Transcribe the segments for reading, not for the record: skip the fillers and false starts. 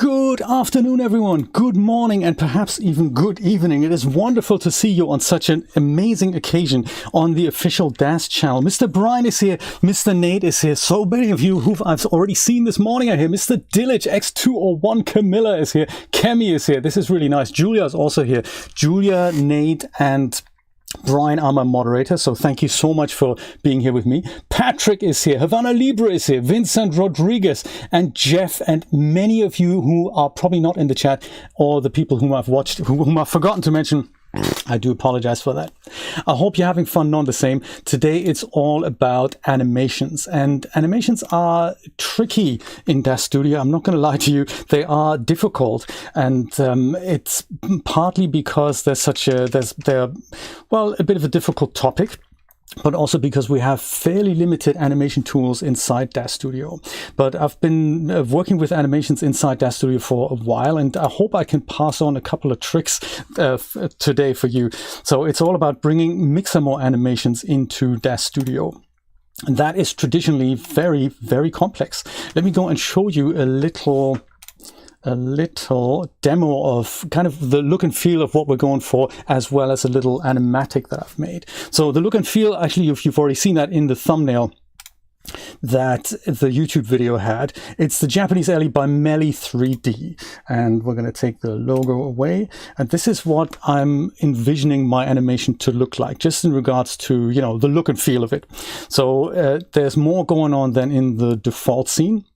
Good afternoon, everyone. Good morning, and perhaps even good evening. It is wonderful to see you on such an amazing occasion on the official Daz channel. Mr. Brian is here. Mr. Nate is here. So many of you who I've already seen this morning are here. Mr. Dillage, X201, Camilla is here. Kemi is here. This is really nice. Julia is also here. Julia, Nate, and Brian are my moderators, so thank you so much for being here with me. Patrick is here, Havana Libre is here, Vincent Rodriguez, and Jeff, and many of you who are probably not in the chat, or the people whom I've watched, whom I've forgotten to mention. I do apologize for that. I hope you're having fun none the same. Today it's all about animations, and animations are tricky in Daz Studio. I'm not going to lie to you. They are difficult, and it's partly because they're a bit of a difficult topic, but also because we have fairly limited animation tools inside Daz Studio. But I've been working with animations inside Daz Studio for a while, and I hope I can pass on a couple of tricks today for you. So it's all about bringing Mixamo animations into Daz Studio. And that is traditionally very, very complex. Let me go and show you a little demo of kind of the look and feel of what we're going for, as well as a little animatic that I've made. So the look and feel, actually, if you've already seen that in the thumbnail that the YouTube video had, it's the Japanese alley by Melly 3D. And we're going to take the logo away. And this is what I'm envisioning my animation to look like, just in regards to, you know, the look and feel of it. So there's more going on than in the default scene.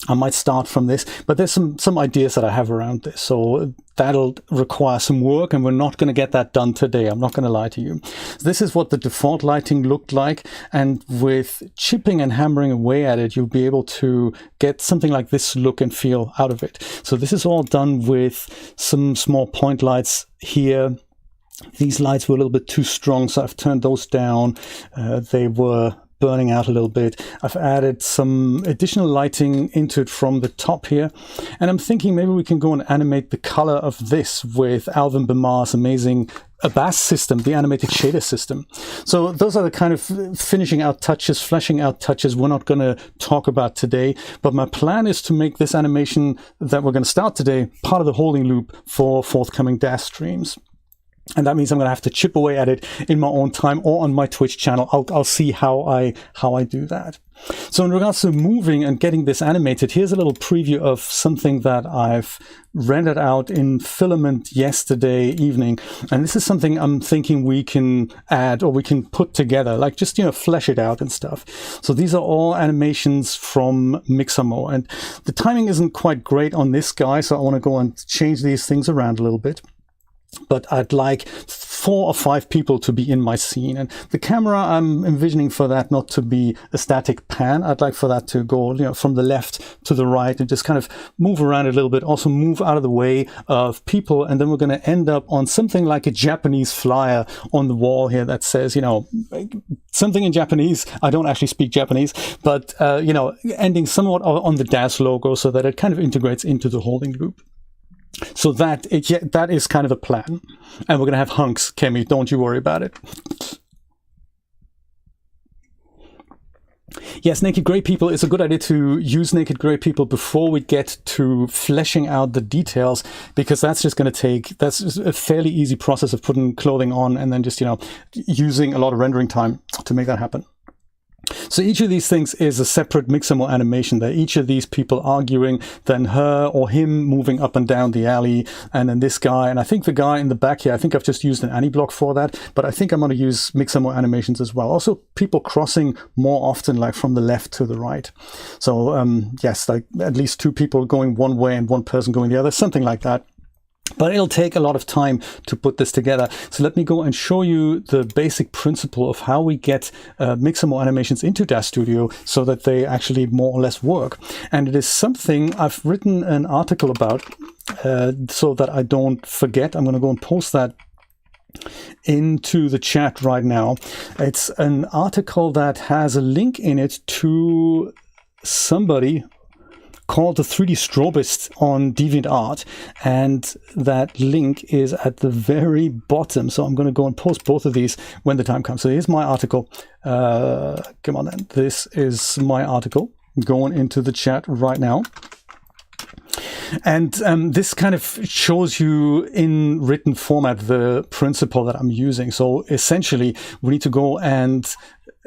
I might start from this, but there's some ideas that I have around this. So that'll require some work, and we're not going to get that done today. I'm not going to lie to you. This is what the default lighting looked like. And with chipping and hammering away at it, you'll be able to get something like this look and feel out of it. So this is all done with some small point lights here. These lights were a little bit too strong, so I've turned those down. They were burning out a little bit. I've added some additional lighting into it from the top here, and I'm thinking maybe we can go and animate the color of this with Alvin Bemar's amazing Abass system, the animated shader system. So those are the kind of finishing out touches, fleshing out touches we're not going to talk about today, but my plan is to make this animation that we're going to start today part of the holding loop for forthcoming Daz streams. And that means I'm going to have to chip away at it in my own time or on my Twitch channel. I'll see how I do that. So in regards to moving and getting this animated, here's a little preview of something that I've rendered out in Filament yesterday evening. And this is something I'm thinking we can add, or we can put together, like just, you know, flesh it out and stuff. So these are all animations from Mixamo, and the timing isn't quite great on this guy, so I want to go and change these things around a little bit. But I'd like 4 or 5 people to be in my scene. And the camera, I'm envisioning for that not to be a static pan. I'd like for that to go, you know, from the left to the right and just kind of move around a little bit, also move out of the way of people. And then we're going to end up on something like a Japanese flyer on the wall here that says, you know, something in Japanese. I don't actually speak Japanese, but, you know, ending somewhat on the Daz logo so that it kind of integrates into the holding loop. So that is kind of the plan. And we're going to have hunks, Kemi, don't you worry about it. Yes, Naked Grey People, it's a good idea to use Naked Grey People before we get to fleshing out the details, because that's just going to take, that's a fairly easy process of putting clothing on and then just, you know, using a lot of rendering time to make that happen. So each of these things is a separate Mixamo animation. There, each of these people arguing, then her or him moving up and down the alley, and then this guy. And I think the guy in the back here, I think I've just used an Aniblock for that, but I think I'm going to use Mixamo animations as well. Also, people crossing more often, like from the left to the right. So yes, like at least 2 people going one way and 1 person going the other, something like that. But it'll take a lot of time to put this together. So let me go and show you the basic principle of how we get Mixamo animations into Daz Studio so that they actually more or less work. And it is something I've written an article about so that I don't forget. I'm going to go and post that into the chat right now. It's an article that has a link in it to somebody called the 3D Strobist on DeviantArt, and that link is at the very bottom. So I'm going to go and post both of these when the time comes. So here's my article. Come on then. This is my article going into the chat right now. And this kind of shows you in written format the principle that I'm using. So essentially, we need to go and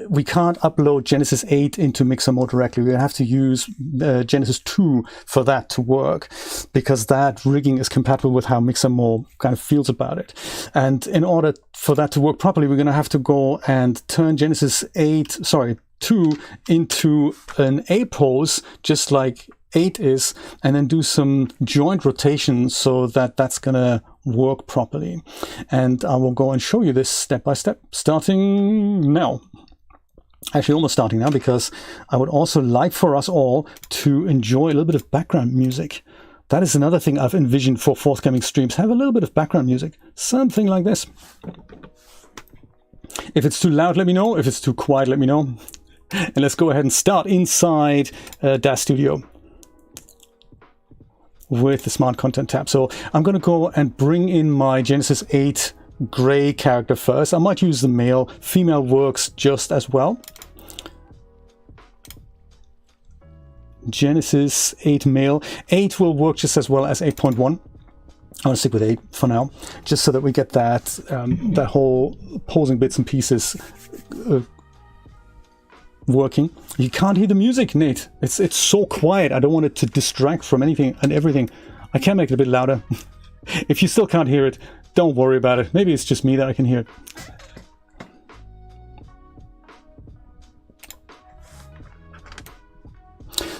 we can't upload Genesis 8 into Mixamo directly. We have to use Genesis 2 for that to work, because that rigging is compatible with how Mixamo kind of feels about it. And in order for that to work properly, we're going to have to go and turn Genesis 2 into an A pose, just like 8 is, and then do some joint rotation so that that's going to work properly. And I will go and show you this step by step, starting now. Actually, almost starting now, because I would also like for us all to enjoy a little bit of background music. That is another thing I've envisioned for forthcoming streams. Have a little bit of background music, something like this. If it's too loud, let me know. If it's too quiet, let me know. And let's go ahead and start inside Daz Studio with the Smart Content tab. So I'm going to go and bring in my Genesis 8 gray character first. I might use the male. Female works just as well. Genesis 8 male. 8 will work just as well as 8.1. I want to stick with 8 for now, just so that we get that that whole posing bits and pieces working. You can't hear the music, Nate. It's so quiet. I don't want it to distract from anything and everything. I can make it a bit louder. If you still can't hear it, don't worry about it. Maybe it's just me that I can hear it.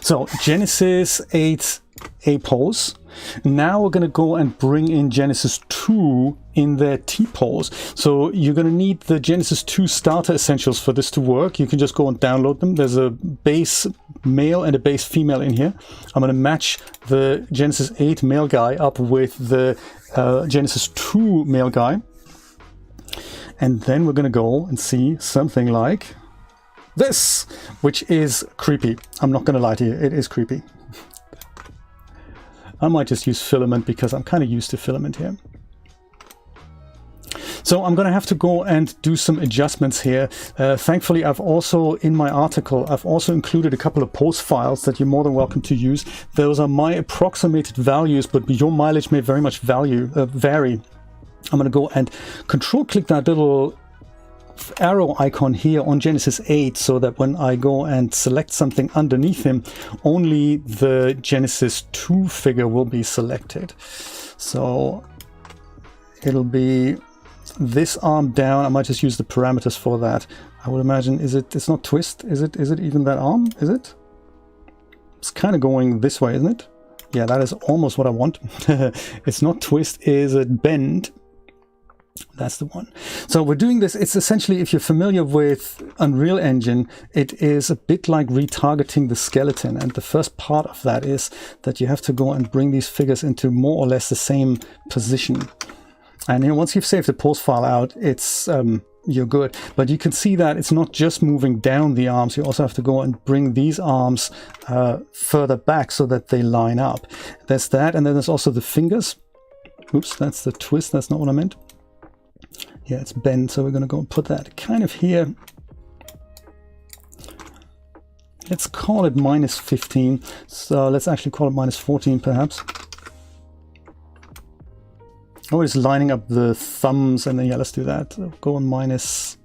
So Genesis 8 A pose. Now we're going to go and bring in Genesis 2 in their T pose. So you're going to need the Genesis 2 starter essentials for this to work. You can just go and download them. There's a base male and a base female in here. I'm going to match the Genesis 8 male guy up with the Genesis 2 male guy. And then we're going to go and see something like this, which is creepy. I'm not going to lie to you, it is creepy. I might just use filament because I'm kind of used to filament here. So I'm going to have to go and do some adjustments here. Thankfully, I've also, in my article, I've also included a couple of post files that you're more than welcome to use. Those are my approximated values, but your mileage may very much vary. I'm going to go and control click that little arrow icon here on Genesis 8, so that when I go and select something underneath him, only the Genesis 2 figure will be selected. So it'll be this arm down. I might just use the parameters for that. I would imagine, it's not twist, is it even that arm? Is it? It's kind of going this way, isn't it? Yeah, that is almost what I want. It's not twist, is it bend? That's the one. So we're doing this. It's essentially, if you're familiar with Unreal Engine, it is a bit like retargeting the skeleton. And the first part of that is that you have to go and bring these figures into more or less the same position. And you know, once you've saved the pose file out, it's you're good. But you can see that it's not just moving down the arms. You also have to go and bring these arms further back so that they line up. There's that, and then there's also the fingers. Oops, that's the twist. That's not what I meant. Yeah, it's bent, so we're going to go and put that kind of here. Let's call it -15. So let's actually call it -14 perhaps. Always lining up the thumbs, and then yeah, let's do that. Go on minus.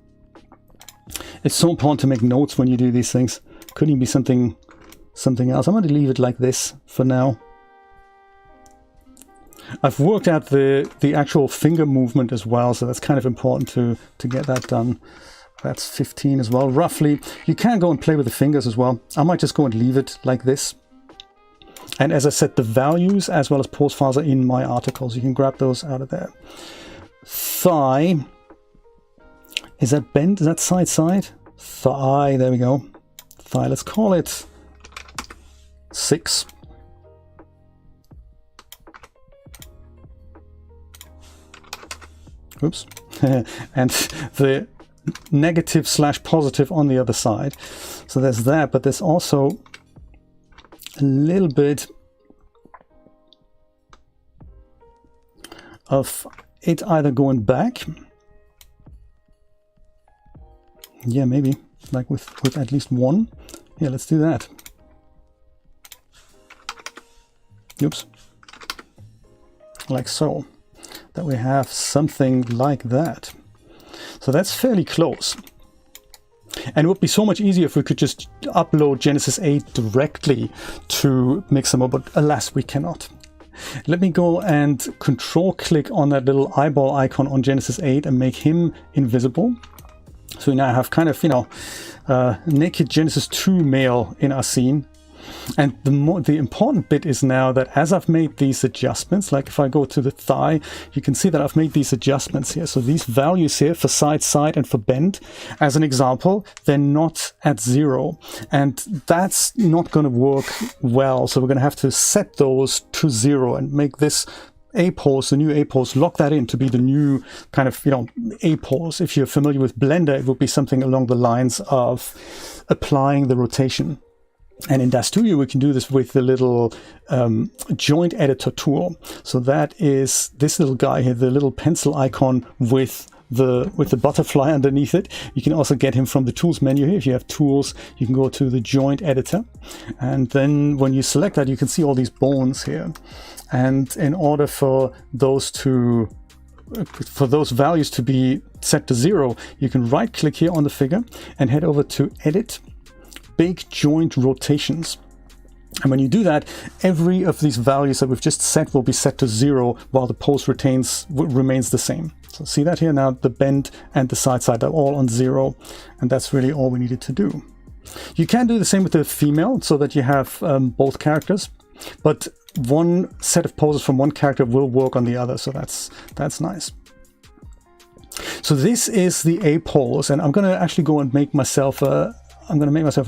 It's so important to make notes when you do these things. Could even be something else. I'm going to leave it like this for now. I've worked out the actual finger movement as well, so that's kind of important to get that done. That's 15 as well, roughly. You can go and play with the fingers as well. I might just go and leave it like this. And as I said, the values as well as pose files are in my articles. You can grab those out of there. Thigh. Is that bent? Is that side? Thigh, there we go. Thigh, let's call it 6. Oops. And the negative/positive on the other side. So there's that, but there's also a little bit of it either going back. Yeah, maybe like with at least one. Yeah, let's do that. Oops. like so, that we have something like that. So that's fairly close. And it would be so much easier if we could just upload Genesis 8 directly to Mixamo, but alas, we cannot. Let me go and control click on that little eyeball icon on Genesis 8 and make him invisible. So we now have kind of, you know, naked Genesis 2 male in our scene. And the important bit is now that as I've made these adjustments, like if I go to the thigh, you can see that I've made these adjustments here. So these values here for side, and for bend, as an example, they're not at 0. And that's not going to work well. So we're going to have to set those to 0 and make this A pose, the new A pose, lock that in to be the new kind of, you know, A pose. If you're familiar with Blender, it would be something along the lines of applying the rotation. And in Daz Studio, we can do this with the little joint editor tool. So that is this little guy here, the little pencil icon with the butterfly underneath it. You can also get him from the tools menu here. If you have tools, you can go to the joint editor. And then when you select that, you can see all these bones here. And in order for those values to be set to 0, you can right click here on the figure and head over to Edit, Big Joint Rotations. And when you do that, every of these values that we've just set will be set to 0 while the pose remains the same. So see that here now, the bend and the side are all on 0, and that's really all we needed to do. You can do the same with the female so that you have both characters, but one set of poses from one character will work on the other, so that's nice. So this is the A pose, and I'm going to actually go and make myself a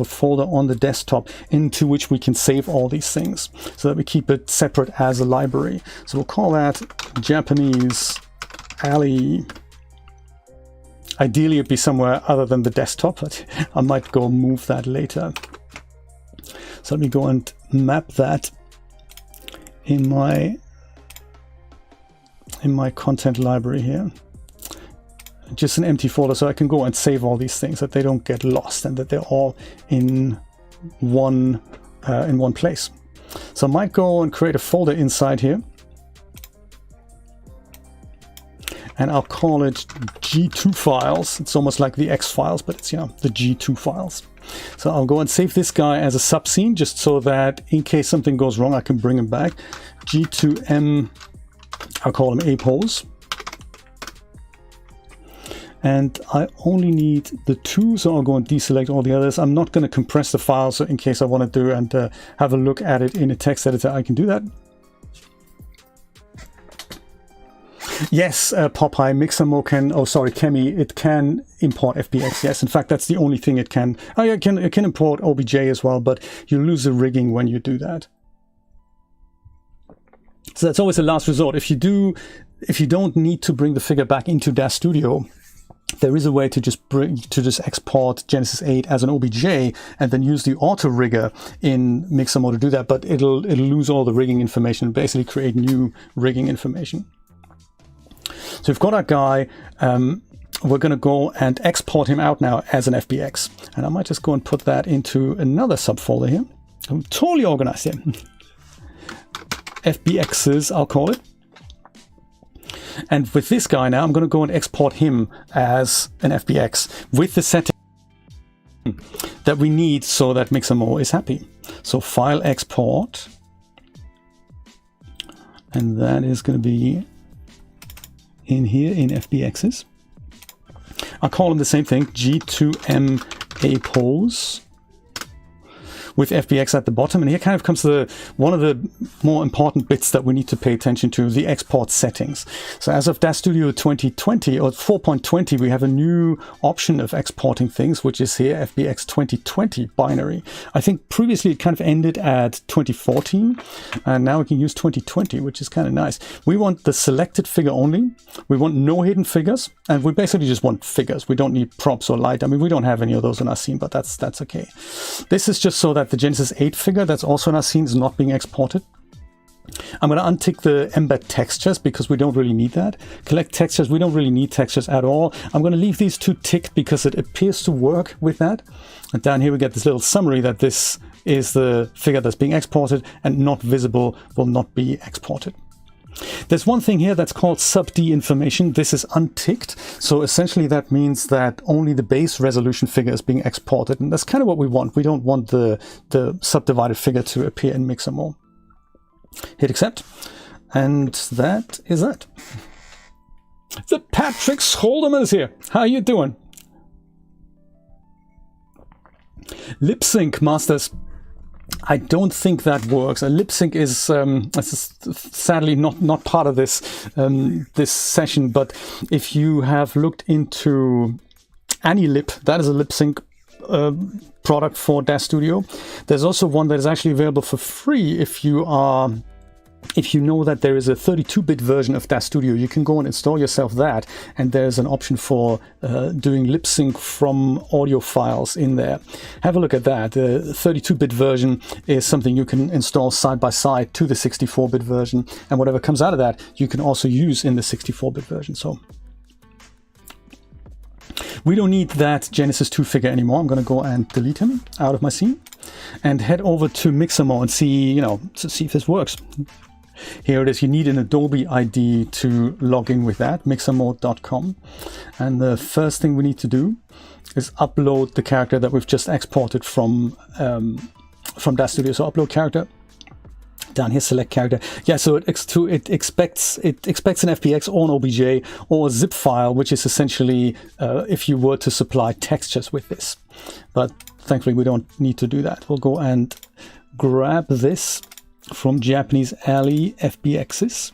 folder on the desktop into which we can save all these things so that we keep it separate as a library. So we'll call that Japanese Alley. Ideally it'd be somewhere other than the desktop, but I might go move that later. So let me go and map that in my content library here. Just an empty folder, so I can go and save all these things, that they don't get lost and that they're all in one place. So I might go and create a folder inside here, and I'll call it G2 files. It's almost like the X files, but it's, you know, the G2 files. So I'll go and save this guy as a subscene, just so that in case something goes wrong, I can bring him back. G2M, I'll call him A pose. And I only need the 2, so I'll go and deselect all the others. I'm not going to compress the file, so in case I want to do and have a look at it in a text editor, I can do that. Yes, Popeye, Mixamo can, Kemi, it can import FBX. Yes, in fact, that's the only thing it can. Oh yeah, it can import OBJ as well, but you lose the rigging when you do that. So that's always a last resort. If you don't need to bring the figure back into Daz Studio, there is a way to just export Genesis 8 as an OBJ and then use the auto rigger in Mixamo to do that, but it'll lose all the rigging information and basically create new rigging information. So we've got our guy. We're going to go and export him out now as an FBX, and I might just go and put that into another subfolder here. I'm totally organized here. FBXs, I'll call it. And with this guy now, I'm going to go and export him as an FBX with the setting that we need so that Mixamo is happy. So file export, and that is going to be in here in FBXs. I'll call them the same thing, G2M A pose, with FBX at the bottom. And here kind of comes one of the more important bits that we need to pay attention to, the export settings. So as of Daz Studio 2020 or 4.20, we have a new option of exporting things, which is here, FBX 2020 binary. I think previously it kind of ended at 2014, and now we can use 2020, which is kind of nice. We want the selected figure only. We want no hidden figures, and we basically just want figures. We don't need props or light. I mean, we don't have any of those in our scene, but that's okay. This is just so that the Genesis 8 figure that's also in our scene is not being exported. I'm going to untick the embed textures because we don't really need that. Collect textures, we don't really need textures at all. I'm going to leave these 2 ticked because it appears to work with that. And down here we get this little summary that this is the figure that's being exported, and not visible will not be exported. There's one thing here that's called sub-D information. This is unticked. So essentially that means that only the base resolution figure is being exported. And that's kind of what we want. We don't want the subdivided figure to appear in Mixamo. Hit accept. And that is that. The Patrick Scholderman is here. How are you doing? Lip sync masters. I don't think that works. A lip sync is sadly not part of this this session. But if you have looked into AnyLip, that is a lip sync product for Daz Studio. There's also one that is actually available for free if you know that there is a 32-bit version of Daz Studio. You can go and install yourself that, and there's an option for doing lip sync from audio files in there. Have a look at that. The 32-bit version is something you can install side by side to the 64-bit version, and whatever comes out of that, you can also use in the 64-bit version. So we don't need that Genesis 2 figure anymore. I'm going to go and delete him out of my scene and head over to Mixamo and see, to see if this works. Here it is. You need an Adobe ID to log in with that, mixamo.com. And the first thing we need to do is upload the character that we've just exported from Daz Studio. So upload character. Down here, select character. Yeah, so it expects an FBX or an OBJ or a zip file, which is essentially if you were to supply textures with this. But thankfully, we don't need to do that. We'll go and grab this from Japanese Alley FBXs.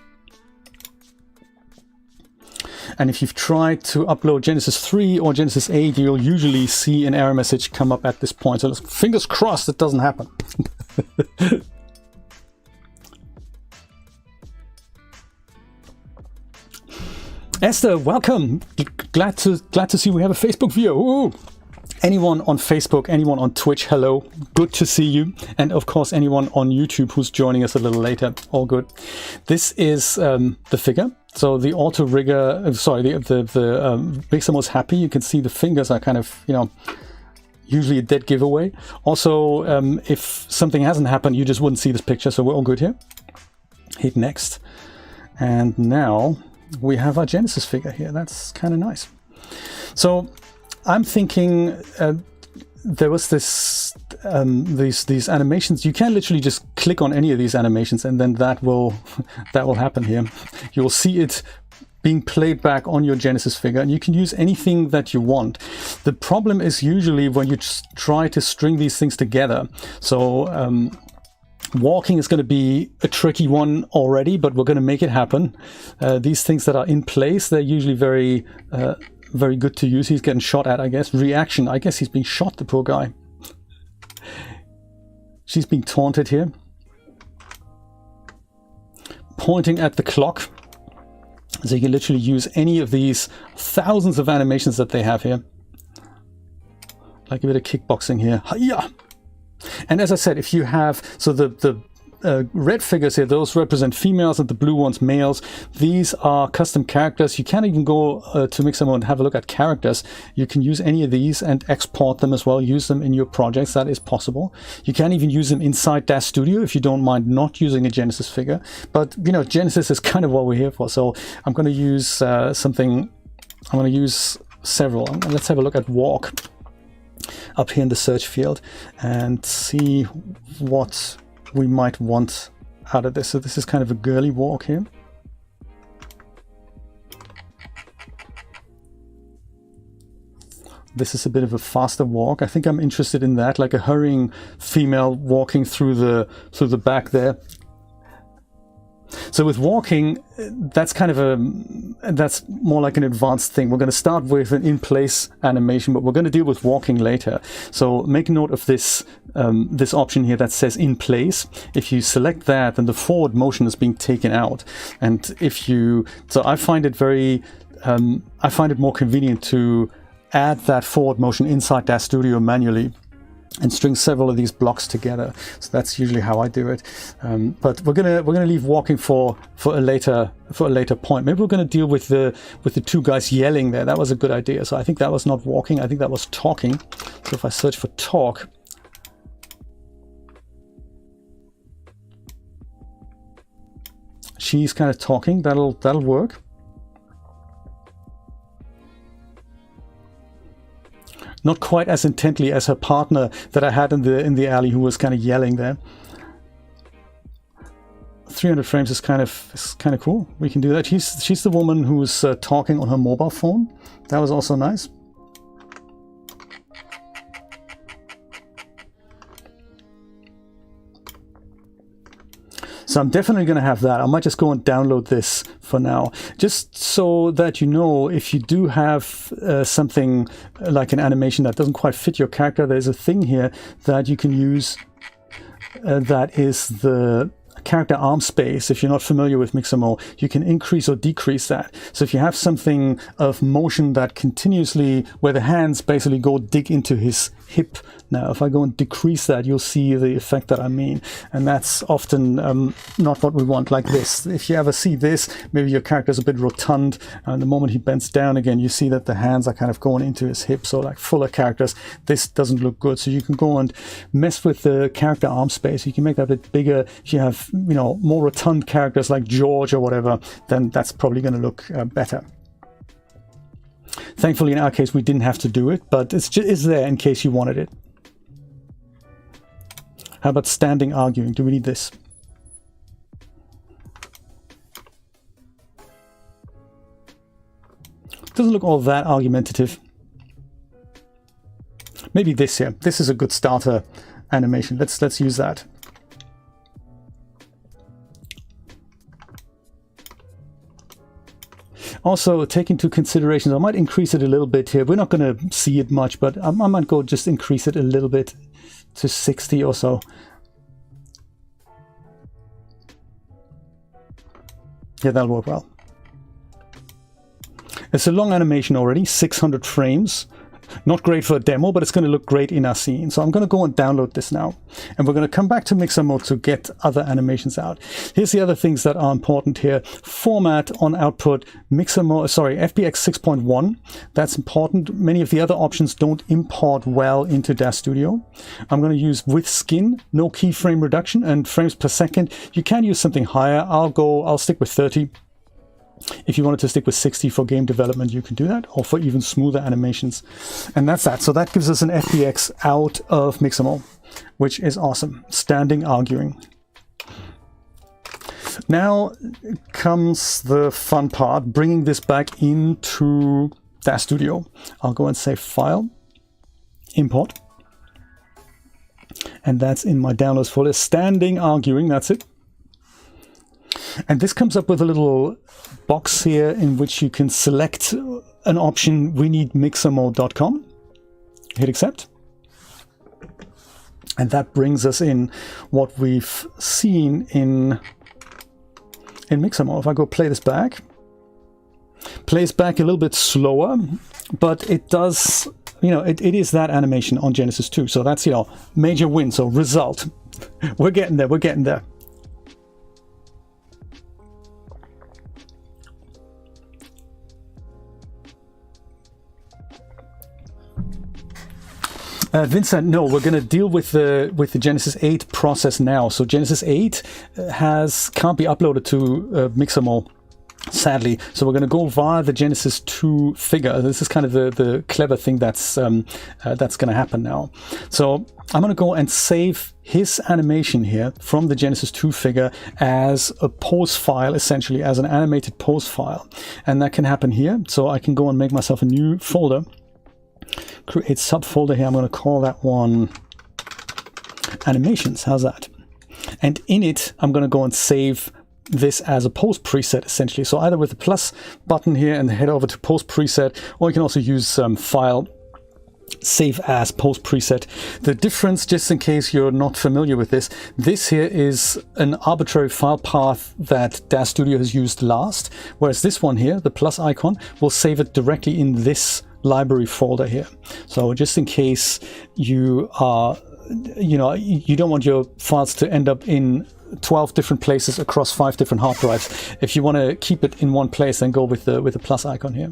And if you've tried to upload Genesis 3 or Genesis 8, you'll usually see an error message come up at this point. So fingers crossed it doesn't happen. Esther, welcome. Glad to see we have a Facebook viewer. Ooh. Anyone on Facebook, anyone on Twitch, hello. Good to see you. And of course, anyone on YouTube who's joining us a little later, all good. This is the figure. So the auto rigger, the Mixamo's happy. You can see the fingers are kind of, usually a dead giveaway. Also, if something hasn't happened, you just wouldn't see this picture. So we're all good here. Hit next. And now we have our Genesis figure here. That's kind of nice. So I'm thinking there was these animations. You can literally just click on any of these animations, and then that will happen here. You'll see it being played back on your Genesis figure, and you can use anything that you want. The problem is usually when you just try to string these things together. So walking is going to be a tricky one already, but we're going to make it happen. These things that are in place, they're usually very good to use. He's getting shot at, I guess. Reaction, I guess he's being shot, the poor guy. She's being taunted here. Pointing at the clock. So you can literally use any of these thousands of animations that they have here. Like a bit of kickboxing here. Hiya! And as I said, if you have, so the red figures here, those represent females, and the blue ones males. These are custom characters. You can even go to Mixamo and have a look at characters. You can use any of these and export them as well. Use them in your projects. That is possible. You can even use them inside Daz Studio if you don't mind not using a Genesis figure. But Genesis is kind of what we're here for. So I'm going to use something. I'm going to use several. Let's have a look at walk up here in the search field and see what we might want out of this. So this is kind of a girly walk here. This is a bit of a faster walk. I think I'm interested in that, like a hurrying female walking through the back there. So with walking, that's kind of that's more like an advanced thing. We're going to start with an in-place animation, but we're going to deal with walking later. So make note of this this option here that says in place. If you select that, then the forward motion is being taken out. And so I find it more convenient to add that forward motion inside Daz Studio manually and string several of these blocks together. So that's usually how I do it. But we're gonna leave walking for a later point. Maybe we're gonna deal with the two guys yelling there. That was a good idea. So I think that was not walking. I think that was talking. So if I search for talk, she's kind of talking. That'll work. Not quite as intently as her partner that I had in the alley, who was kind of yelling there. 300 frames is kind of cool. We can do that. She's the woman who was talking on her mobile phone. That was also nice. So I'm definitely going to have that. I might just go and download this for now, just so that you know, if you do have something like an animation that doesn't quite fit your character, there's a thing here that you can use that is the character arm space. If you're not familiar with Mixamo, you can increase or decrease that. So if you have something of motion that continuously, where the hands basically go dig into his hip, now if I go and decrease that, you'll see the effect that I mean. And that's often not what we want, like this. If you ever see this, maybe your character's a bit rotund, and the moment he bends down again, you see that the hands are kind of going into his hip. So like fuller characters, this doesn't look good. So you can go and mess with the character arm space. You can make that a bit bigger. If you have, you know, more rotund characters like George or whatever, then that's probably going to look better. Thankfully, in our case, we didn't have to do it, but it's there in case you wanted it. How about standing arguing? Do we need this? Doesn't look all that argumentative. Maybe this here. This is a good starter animation. Let's use that. Also, take into consideration, I might increase it a little bit here. We're not going to see it much, but I might go just increase it a little bit to 60 or so. Yeah, that'll work well. It's a long animation already, 600 frames. Not great for a demo, but it's going to look great in our scene. So I'm going to go and download this now. And we're going to come back to Mixamo to get other animations out. Here's the other things that are important here. Format on output, Mixamo, sorry, FBX 6.1. That's important. Many of the other options don't import well into Daz Studio. I'm going to use with skin, no keyframe reduction, and frames per second. You can use something higher. I'll stick with 30. If you wanted to stick with 60 for game development, you can do that, or for even smoother animations. And that's that. So that gives us an FBX out of Mixamo, which is awesome. Standing arguing. Now comes the fun part, bringing this back into Daz Studio. I'll go and say File, Import. And that's in my downloads folder. Standing arguing, that's it. And this comes up with a little box here in which you can select an option. We need mixamo.com. Hit accept. And that brings us in what we've seen in Mixamo. If I go play this back, plays back a little bit slower, but it does, you know, it is that animation on Genesis 2. So that's, you know, major win. So result. We're getting there. We're getting there. Vincent, no, we're going to deal with the Genesis 8 process now. So Genesis 8 can't be uploaded to Mixamo, sadly. So we're going to go via the Genesis 2 figure. This is kind of the clever thing that's going to happen now. So I'm going to go and save his animation here from the Genesis 2 figure as a pose file, essentially as an animated pose file. And that can happen here. So I can go and make myself a new folder. Create subfolder here. I'm going to call that one animations. How's that? And in it, I'm going to go and save this as a post preset, essentially. So either with the plus button here and head over to post preset, or you can also use file, save as post preset. The difference, just in case you're not familiar with this here is an arbitrary file path that Daz Studio has used last, whereas this one here, the plus icon, will save it directly in this library folder here. So just in case you are, you know, you don't want your files to end up in 12 different places across 5 different hard drives. If you want to keep it in one place, then go with the plus icon here.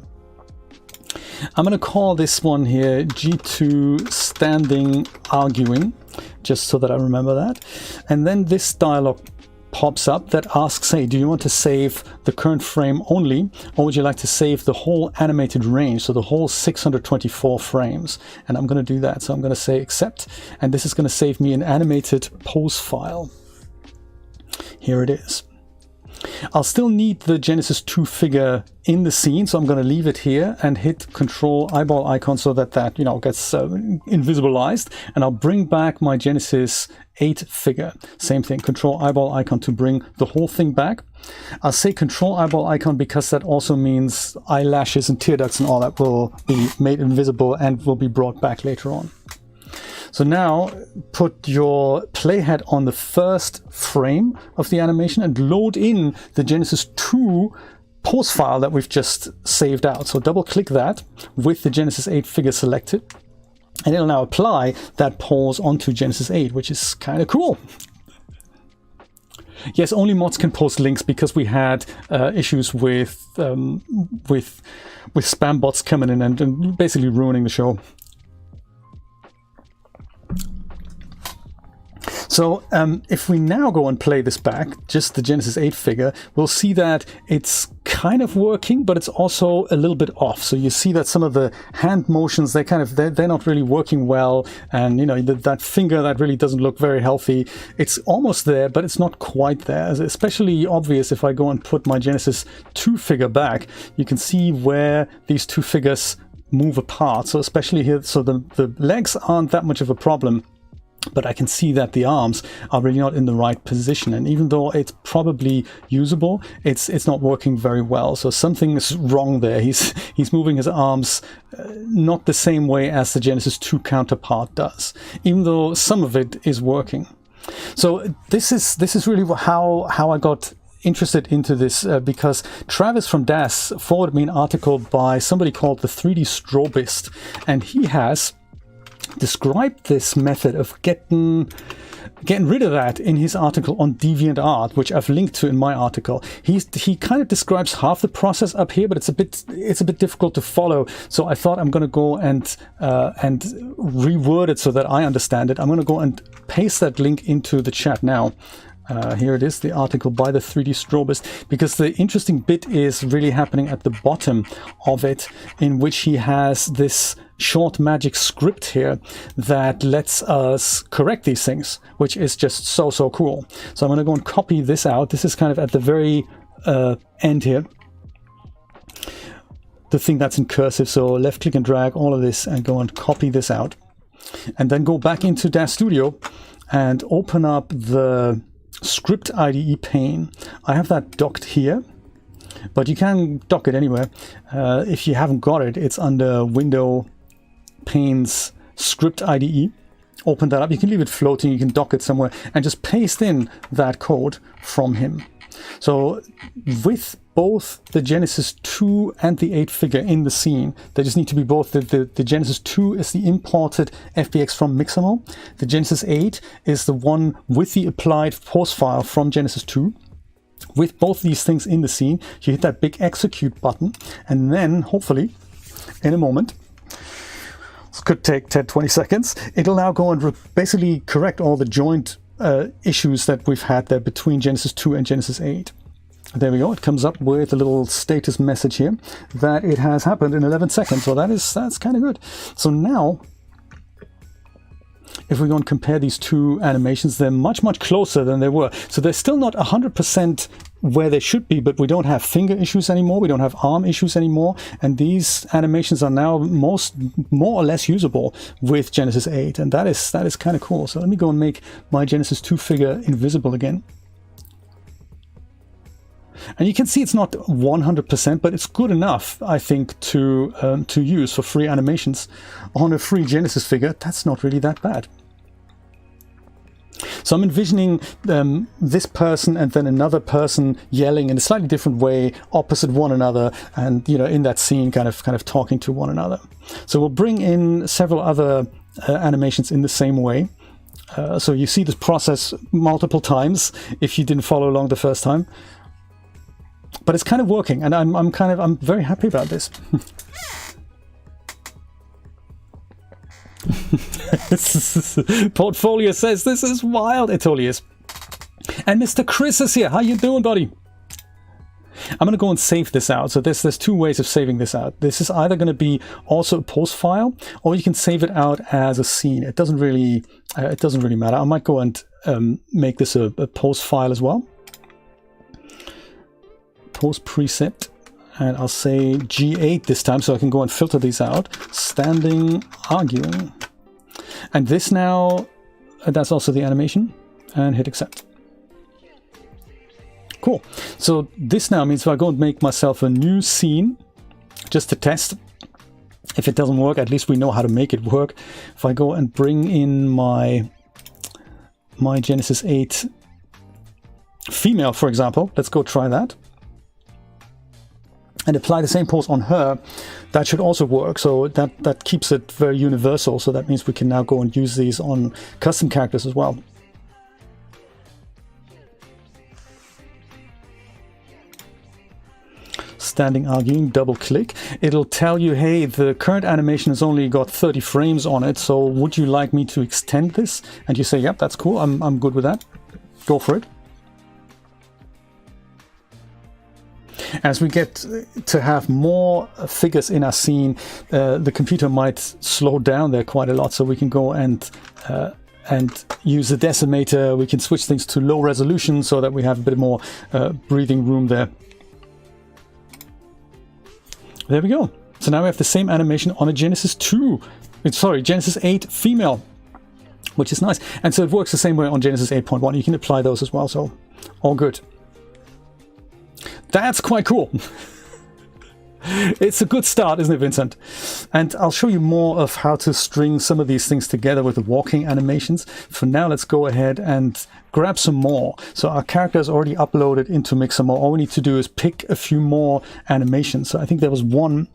I'm going to call this one here G2 standing arguing, just so that I remember that. And then this dialog pops up that asks, hey, do you want to save the current frame only, or would you like to save the whole animated range, so the whole 624 frames? And I'm going to do that. So I'm going to say accept, and this is going to save me an animated pose file. Here it is. I'll still need the Genesis 2 figure in the scene, so I'm going to leave it here and hit Control eyeball icon so that that, you know, gets invisibilized, and I'll bring back my Genesis 8 figure. Same thing, Control eyeball icon to bring the whole thing back. I'll say Control eyeball icon because that also means eyelashes and tear ducts and all that will be made invisible and will be brought back later on. So now put your playhead on the first frame of the animation and load in the Genesis 2 pose file that we've just saved out. So double click that with the Genesis 8 figure selected, and it'll now apply that pose onto Genesis 8, which is kind of cool. Yes, only mods can post links because we had issues with spam bots coming in and basically ruining the show. So if we now go and play this back, just the Genesis 8 figure, we'll see that it's kind of working, but it's also a little bit off. So you see that some of the hand motions, they're not really working well. And, you know, that finger, that really doesn't look very healthy. It's almost there, but it's not quite there. It's especially obvious if I go and put my Genesis 2 figure back. You can see where these two figures move apart. So especially here, so the legs aren't that much of a problem, but I can see that the arms are really not in the right position, and even though it's probably usable, it's not working very well. So something is wrong there. He's moving his arms not the same way as the Genesis 2 counterpart does, even though some of it is working. So this is really how I got interested into this, because Travis from Daz forwarded me an article by somebody called the 3D Strobist, and he has described this method of getting rid of that in his article on DeviantArt, which I've linked to in my article. He kind of describes half the process up here, but it's a bit difficult to follow. So I thought I'm going to go and reword it so that I understand it. I'm going to go and paste that link into the chat now. Here it is, the article by the 3D Strobist, because the interesting bit is really happening at the bottom of it, in which he has this short magic script here that lets us correct these things, which is just so cool. So I'm going to go and copy this out. This is kind of at the very end here, the thing that's in cursive. So left click and drag all of this and go and copy this out, and then go back into Daz Studio and open up the Script IDE pane. I have that docked here, but you can dock it anywhere. If you haven't got it, it's under Window Pane's Script IDE. Open that up. You can leave it floating. You can dock it somewhere and just paste in that code from him. So with both the Genesis 2 and the 8 figure in the scene, they just need to be both. The Genesis 2 is the imported FBX from Mixamo. The Genesis 8 is the one with the applied pose file from Genesis 2. With both these things in the scene, you hit that big execute button, and then hopefully in a moment, this could take 10-20 seconds, it'll now go and basically correct all the joint issues that we've had there between Genesis 2 and Genesis 8. There we go. It comes up with a little status message here that it has happened in 11 seconds. So that's kind of good. So now, if we go and compare these two animations, they're much closer than they were. So they're still not 100% where they should be, but we don't have finger issues anymore. We don't have arm issues anymore. And these animations are now more or less usable with Genesis 8. And that is kind of cool. So let me go and make my Genesis 2 figure invisible again. And you can see it's not 100%, but it's good enough, I think, to use for free animations on a free Genesis figure. That's not really that bad. So I'm envisioning this person and then another person yelling in a slightly different way opposite one another, and in that scene kind of talking to one another. So we'll bring in several other animations in the same way. So you see this process multiple times if you didn't follow along the first time. But it's kind of working, and I'm very happy about this. Portfolio says this is wild. It totally is. And Mr. Chris is here. How you doing, buddy? I'm going to go and save this out. So there's two ways of saving this out. This is either going to be also a post file, or you can save it out as a scene. It doesn't really matter. I might go and make this a post file as well. Post preset, and I'll say G8 this time, so I can go and filter these out. Standing arguing, and this now, that's also the animation, and hit accept. Cool. So this now means if I go and make myself a new scene, just to test, if it doesn't work, at least we know how to make it work. If I go and bring in my Genesis 8 female, for example, let's go try that. And apply the same pose on her, that should also work. So that keeps it very universal. So that means we can now go and use these on custom characters as well. Standing arguing, double click. It'll tell you, hey, the current animation has only got 30 frames on it, so would you like me to extend this? And you say, yep, that's cool, I'm good with that. Go for it. As we get to have more figures in our scene, the computer might slow down there quite a lot, so we can go and use the decimator. We can switch things to low resolution so that we have a bit more breathing room there. There we go. So now we have the same animation on a Genesis 8 female, which is nice. And so it works the same way on Genesis 8.1. You can apply those as well, so all good. That's quite cool. It's a good start, isn't it, Vincent? And I'll show you more of how to string some of these things together with the walking animations. For now, let's go ahead and grab some more. So our character is already uploaded into Mixamo. All we need to do is pick a few more animations. So I think there was one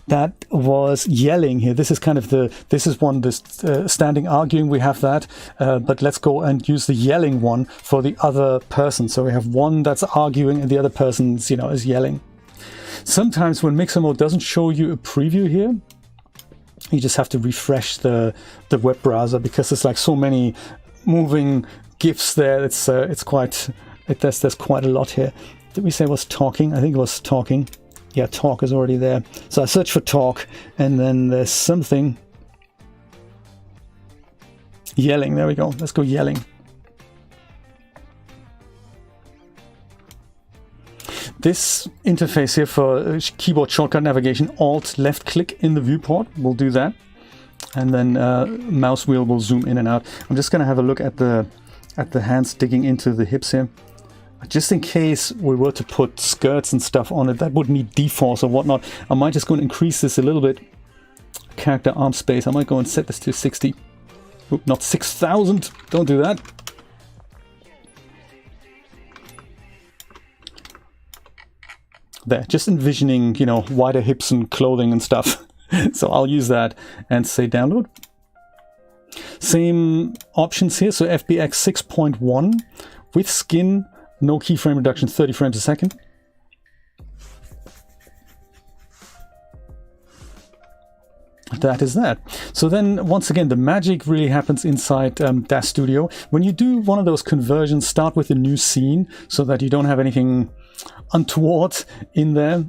that was yelling here. This is kind of this standing arguing. We have that, but let's go and use the yelling one for the other person. So we have one that's arguing and the other person's, is yelling. Sometimes when Mixamo doesn't show you a preview here, you just have to refresh the web browser because there's like so many moving GIFs there. There's quite a lot here. Did we say it was talking? I think it was talking. Yeah, talk is already there. So I search for talk, and then there's something yelling. There we go. Let's go yelling. This interface here for keyboard shortcut navigation, Alt left click in the viewport, we'll do that. And then mouse wheel will zoom in and out. I'm just going to have a look at the hands digging into the hips here. Just in case we were to put skirts and stuff on it, that would need deforce or whatnot. I might just go and increase this a little bit. Character arm space, I might go and set this to 60. Oop, not 6,000, don't do that. There, just envisioning, wider hips and clothing and stuff. So I'll use that and say download. Same options here. So FBX 6.1 with skin, no keyframe reduction, 30 frames a second. That is that. So then once again, the magic really happens inside Daz Studio. When you do one of those conversions, start with a new scene so that you don't have anything untoward in there.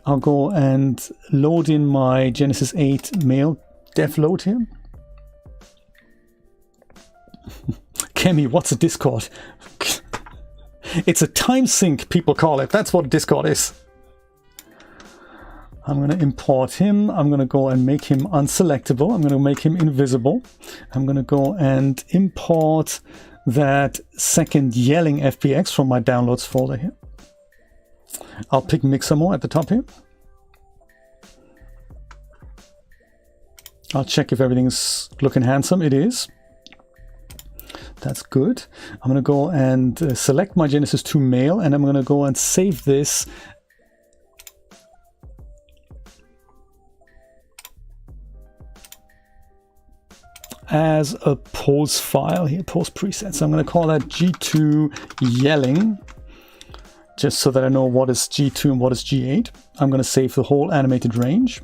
I'll go and load in my Genesis 8 male dev load here. Kemi, what's a Discord? It's a time sink, people call it. That's what Discord is. I'm going to import him. I'm going to go and make him unselectable. I'm going to make him invisible. I'm going to go and import that second yelling FBX from my downloads folder here. I'll pick Mixamo at the top here. I'll check if everything's looking handsome. It is. That's good. I'm going to go and select my Genesis 2 male, and I'm going to go and save this as a pose file here, pose preset. So I'm going to call that G2 yelling, just so that I know what is G2 and what is G8. I'm going to save the whole animated range.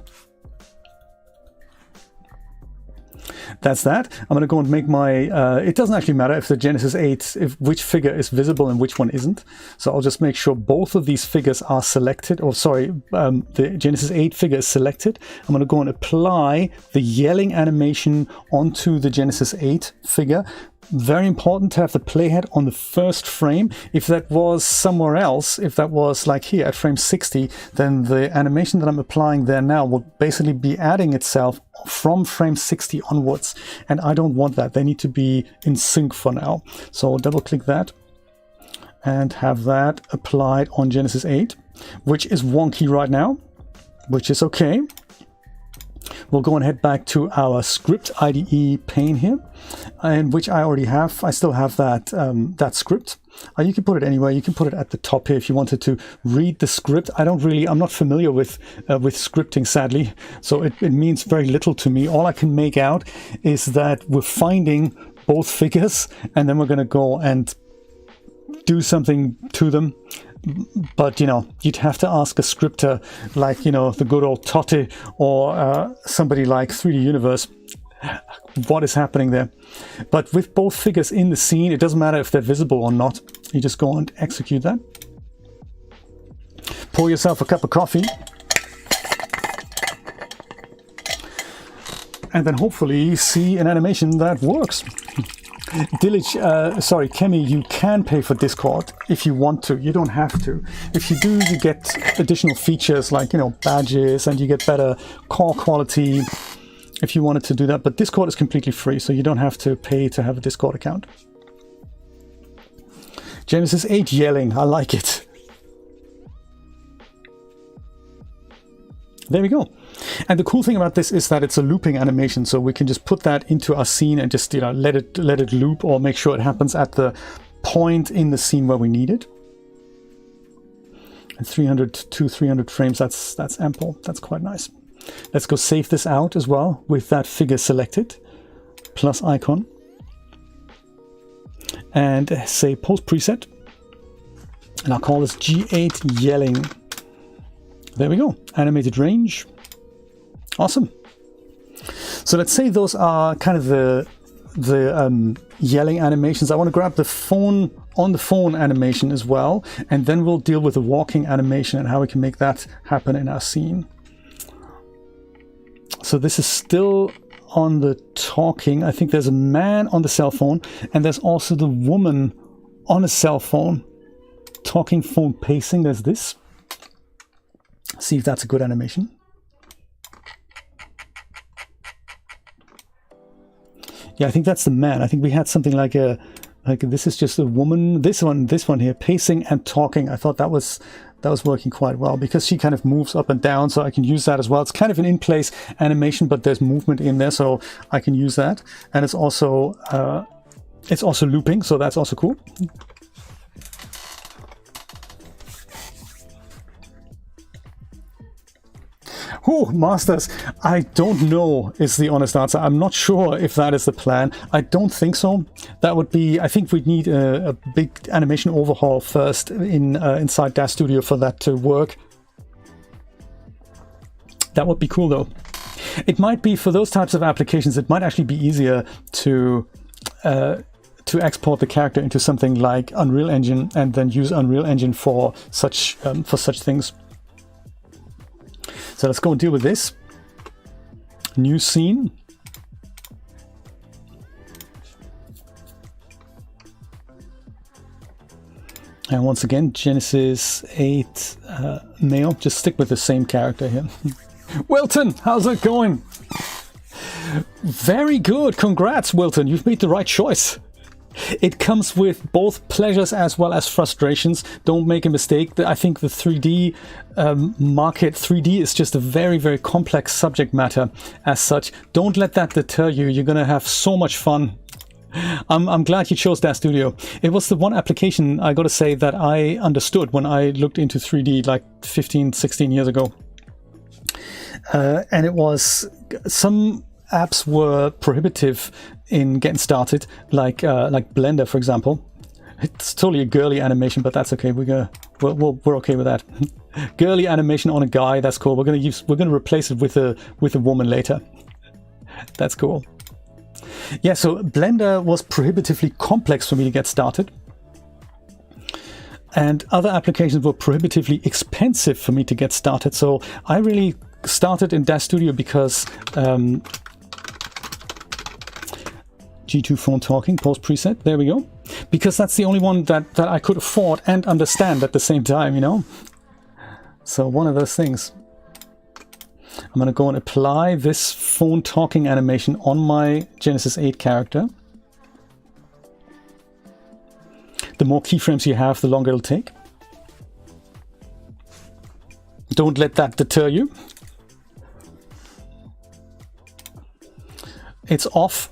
that's that. I'm going to go and make my, it doesn't actually matter if the Genesis 8, if which figure is visible and which one isn't. So I'll just make sure both of these figures are selected, or sorry, the Genesis 8 figure is selected. I'm going to go and apply the yelling animation onto the Genesis 8 figure. Very important to have the playhead on the first frame. If that was somewhere else, if that was like here at frame 60, then the animation that I'm applying there now will basically be adding itself from frame 60 onwards. And I don't want that. They need to be in sync for now. So I'll double click that and have that applied on Genesis 8, which is wonky right now, which is okay. We'll go and head back to our script IDE pane here, in which I already have. I still have that that script. You can put it anywhere. You can put it at the top here if you wanted to read the script. I'm not familiar with scripting, sadly, so it means very little to me. All I can make out is that we're finding both figures, and then we're going to go and do something to them. But, you know, you'd have to ask a scripter like, you know, the good old Totti or somebody like 3D Universe what is happening there. But with both figures in the scene, it doesn't matter if they're visible or not. You just go and execute that. Pour yourself a cup of coffee. And then hopefully see an animation that works. Sorry, Kemi, you can pay for Discord if you want to. You don't have to. If you do, you get additional features like, you know, badges, and you get better call quality if you wanted to do that. But Discord is completely free, so you don't have to pay to have a Discord account. Genesis 8 yelling, I like it. There we go. And the cool thing about this is that it's a looping animation, so we can just put that into our scene and just, you know, let it loop, or make sure it happens at the point in the scene where we need it. And 300 to 300 frames, that's ample. That's quite nice. Let's go save this out as well with that figure selected, plus icon, and say post preset, and I'll call this G8 yelling. There we go. Animated range. Awesome. So let's say those are kind of the yelling animations. I want to grab the phone on the phone animation as well, and then we'll deal with the walking animation and how we can make that happen in our scene. So this is still on the talking. I think there's a man on the cell phone, and there's also the woman on a cell phone. Talking phone pacing. There's this. See if that's a good animation. Yeah, I think that's the man. I think we had something like this is just a woman. This one here, pacing and talking. I thought that was working quite well because she kind of moves up and down, so I can use that as well. It's kind of an in-place animation, but there's movement in there, so I can use that. And it's also looping, so that's also cool. Oh, masters, I don't know is the honest answer. I'm not sure if that is the plan. I don't think so. That would be, I think we'd need a big animation overhaul first inside Daz Studio for that to work. That would be cool though. It might be, for those types of applications, it might actually be easier to export the character into something like Unreal Engine and then use Unreal Engine for such things. So let's go and deal with this. New scene. And once again, Genesis 8 male. Just stick with the same character here. Wilton, how's it going? Very good. Congrats, Wilton. You've made the right choice. It comes with both pleasures as well as frustrations. Don't make a mistake. I think the 3D market, 3D is just a very, very complex subject matter as such. Don't let that deter you. You're going to have so much fun. I'm glad you chose Daz Studio. It was the one application, I got to say, that I understood when I looked into 3D like 15, 16 years ago. And it was, some apps were prohibitive in getting started, like Blender, for example. It's totally a girly animation, but that's okay. We're okay with that. Girly animation on a guy, that's cool. We're gonna replace it with a woman later. That's cool. Yeah, so Blender was prohibitively complex for me to get started. And other applications were prohibitively expensive for me to get started. So I really started in Daz Studio because G2 phone talking, post preset, there we go. Because that's the only one that I could afford and understand at the same time, you know? So one of those things. I'm going to go and apply this phone talking animation on my Genesis 8 character. The more keyframes you have, the longer it'll take. Don't let that deter you. It's off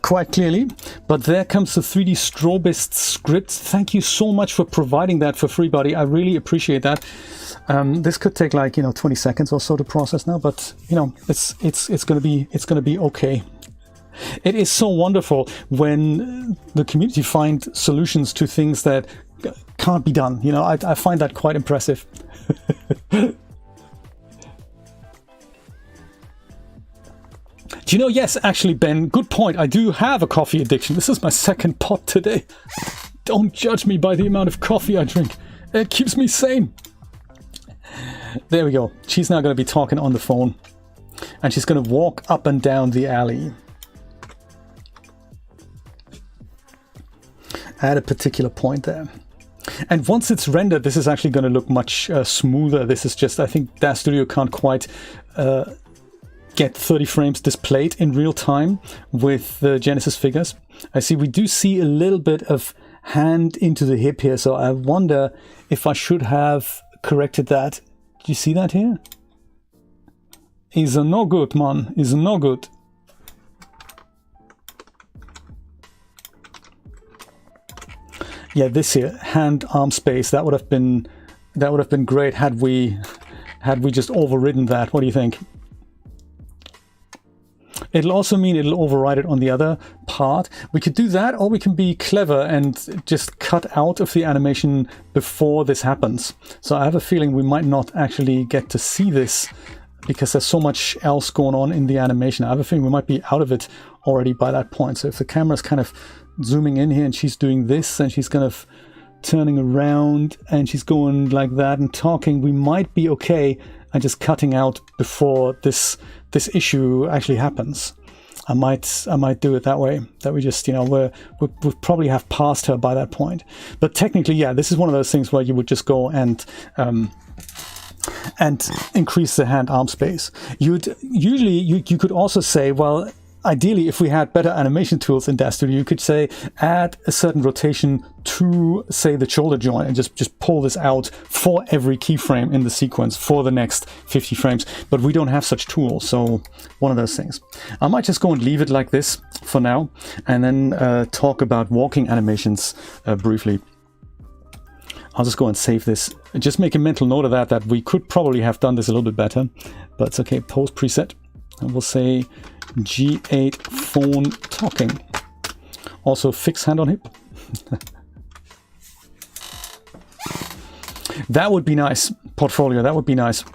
quite clearly, but there comes the 3D Strobist script. Thank you so much for providing that for free, buddy. I really appreciate that. This could take like 20 seconds or so to process now, but it's gonna be okay. It is so wonderful when the community find solutions to things that can't be done. I find that quite impressive. Do you know, yes, actually, Ben, good point. I do have a coffee addiction. This is my second pot today. Don't judge me by the amount of coffee I drink. It keeps me sane. There we go. She's now going to be talking on the phone. And she's going to walk up and down the alley. At a particular point there. And once it's rendered, this is actually going to look much smoother. This is just, I think Daz Studio can't quite get 30 frames displayed in real time with the Genesis figures. I see we do see a little bit of hand into the hip here, so I wonder if I should have corrected that. Do you see that here? Is no good, man. Is no good. Yeah, this here, hand-arm space, that would have been great had we just overridden that. What do you think? It'll also mean it'll override it on the other part. We could do that, or we can be clever and just cut out of the animation before this happens. So I have a feeling we might not actually get to see this because there's so much else going on in the animation. I have a feeling we might be out of it already by that point. So if the camera's kind of zooming in here and she's doing this and she's kind of turning around and she's going like that and talking, we might be okay and just cutting out before this issue actually happens. I might do it that way, that we just, we'll probably have passed her by that point. But technically, yeah, this is one of those things where you would just go and increase the hand-arm space. You could also say, well, ideally, if we had better animation tools in Daz Studio, you could say add a certain rotation to, say, the shoulder joint and just pull this out for every keyframe in the sequence for the next 50 frames. But we don't have such tools, so one of those things. I might just go and leave it like this for now and then talk about walking animations briefly. I'll just go and save this. Just make a mental note of that we could probably have done this a little bit better, but it's okay. Post preset. And we'll say G8 phone talking. Also fix hand on hip. That would be nice. Portfolio, that would be nice.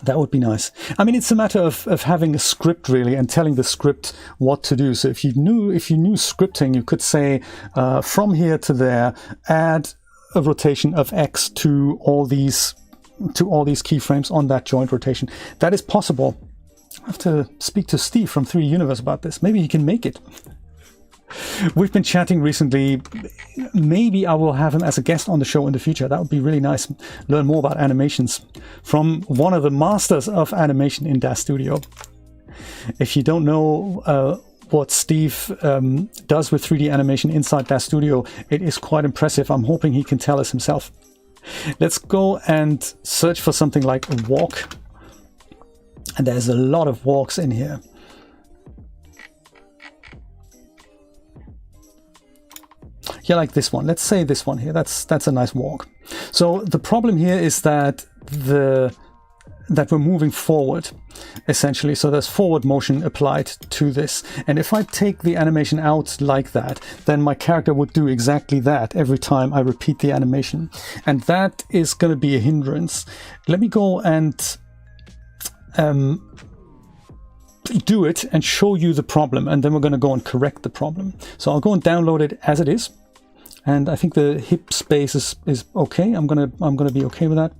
That would be nice. I mean, it's a matter of having a script really and telling the script what to do. So if you knew scripting, you could say from here to there, add a rotation of X to all these keyframes on that joint rotation. That is possible. I have to speak to Steve from 3D Universe about this. Maybe he can make it. We've been chatting recently. Maybe I will have him as a guest on the show in the future. That would be really nice. Learn more about animations from one of the masters of animation in Daz Studio. If you don't know what Steve does with 3D animation inside Daz Studio, it is quite impressive. I'm hoping he can tell us himself. Let's go and search for something like a walk. And there's a lot of walks in here. Yeah, like this one. Let's say this one here. That's a nice walk. So the problem here is that we're moving forward, essentially. So there's forward motion applied to this. And if I take the animation out like that, then my character would do exactly that every time I repeat the animation. And that is going to be a hindrance. Let me go and do it and show you the problem, and then we're going to go and correct the problem. So I'll go and download it as it is, and I think the hip space is okay. I'm gonna be okay with that.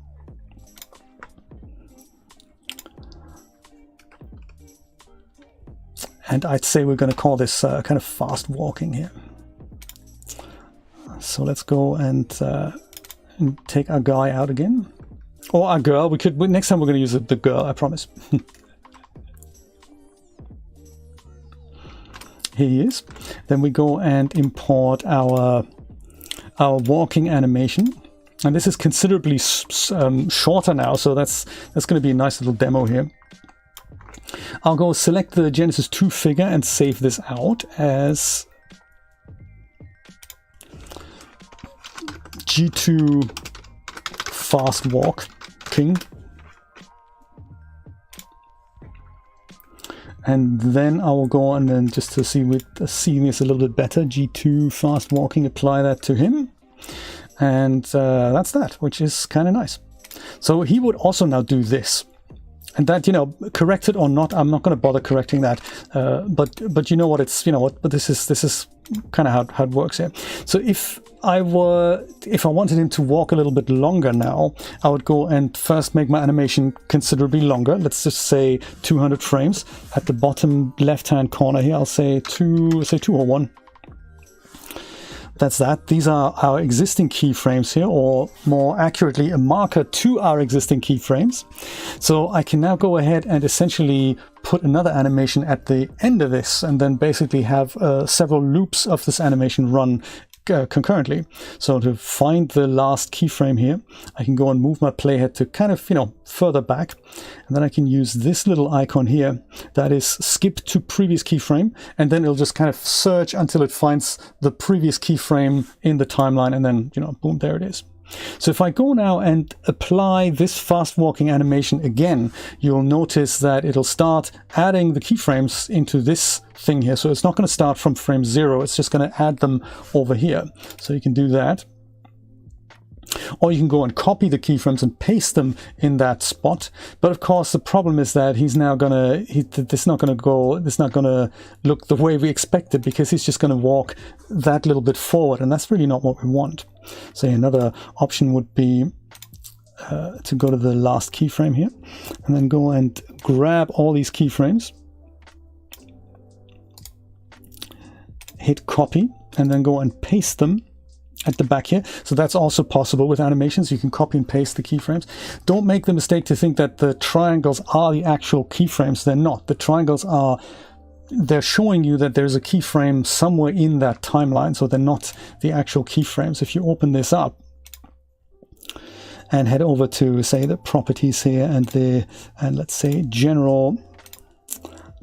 And I'd say we're going to call this kind of fast walking here. So let's go and take our guy out again, or our girl. Next time we're going to use the girl, I promise. Here he is. Then we go and import our walking animation, and this is considerably shorter now. So that's going to be a nice little demo here. I'll go select the Genesis 2 figure and save this out as G2 fast walk king. And then I will go on and just to see this a little bit better, G2 fast walking, apply that to him. And that's that, which is kind of nice. So he would also now do this. And that, you know, corrected or not, I'm not going to bother correcting that. But you know what, it's, you know what, but this is kind of how it works here. So if I wanted him to walk a little bit longer now, I would go and first make my animation considerably longer. Let's just say 200 frames. At the bottom left-hand corner here, I'll say 201. That's that. These are our existing keyframes here, or more accurately, a marker to our existing keyframes. So I can now go ahead and essentially put another animation at the end of this, and then basically have several loops of this animation run concurrently. So to find the last keyframe here, I can go and move my playhead to kind of, you know, further back, and then I can use this little icon here that is skip to previous keyframe, and then it'll just kind of search until it finds the previous keyframe in the timeline, and then, you know, boom, there it is. So if I go now and apply this fast walking animation again, you'll notice that it'll start adding the keyframes into this thing here. So it's not going to start from frame 0, it's just going to add them over here. So you can do that. Or you can go and copy the keyframes and paste them in that spot. But of course, the problem is that he's now gonna, this is not gonna look the way we expected, because he's just gonna walk that little bit forward, and that's really not what we want. So another option would be to go to the last keyframe here, and then go and grab all these keyframes, hit copy, and then go and paste them at the back here. So that's also possible with animations. You can copy and paste the keyframes. Don't make the mistake to think that the triangles are the actual keyframes. They're not. The triangles are, they're showing you that there's a keyframe somewhere in that timeline, so they're not the actual keyframes. If you open this up and head over to, say, the properties here, and let's say general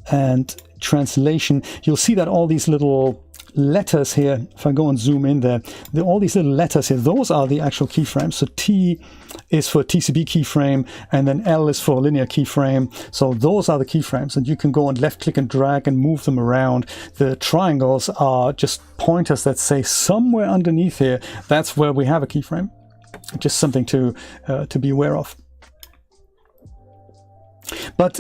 and translation, you'll see that all these little letters here, if I go and zoom in there, all these little letters here, those are the actual keyframes. So T is for TCB keyframe, and then L is for linear keyframe. So those are the keyframes, and you can go and left click and drag and move them around. The triangles are just pointers that say somewhere underneath here, that's where we have a keyframe. Just something to be aware of. But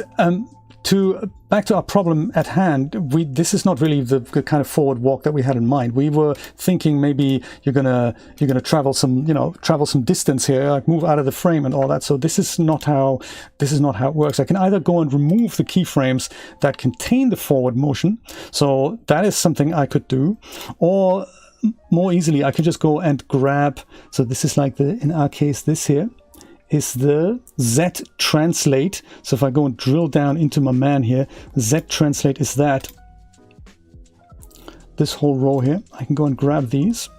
back to our problem at hand, this is not really the kind of forward walk that we had in mind. We were thinking maybe you're gonna travel some distance here, like move out of the frame and all that. So this is not how it works. I can either go and remove the keyframes that contain the forward motion, so that is something I could do, or more easily I could just go and grab. So this is like in our case, this here is the Z translate. So if I go and drill down into my man here, Z translate is that. This whole row here, I can go and grab these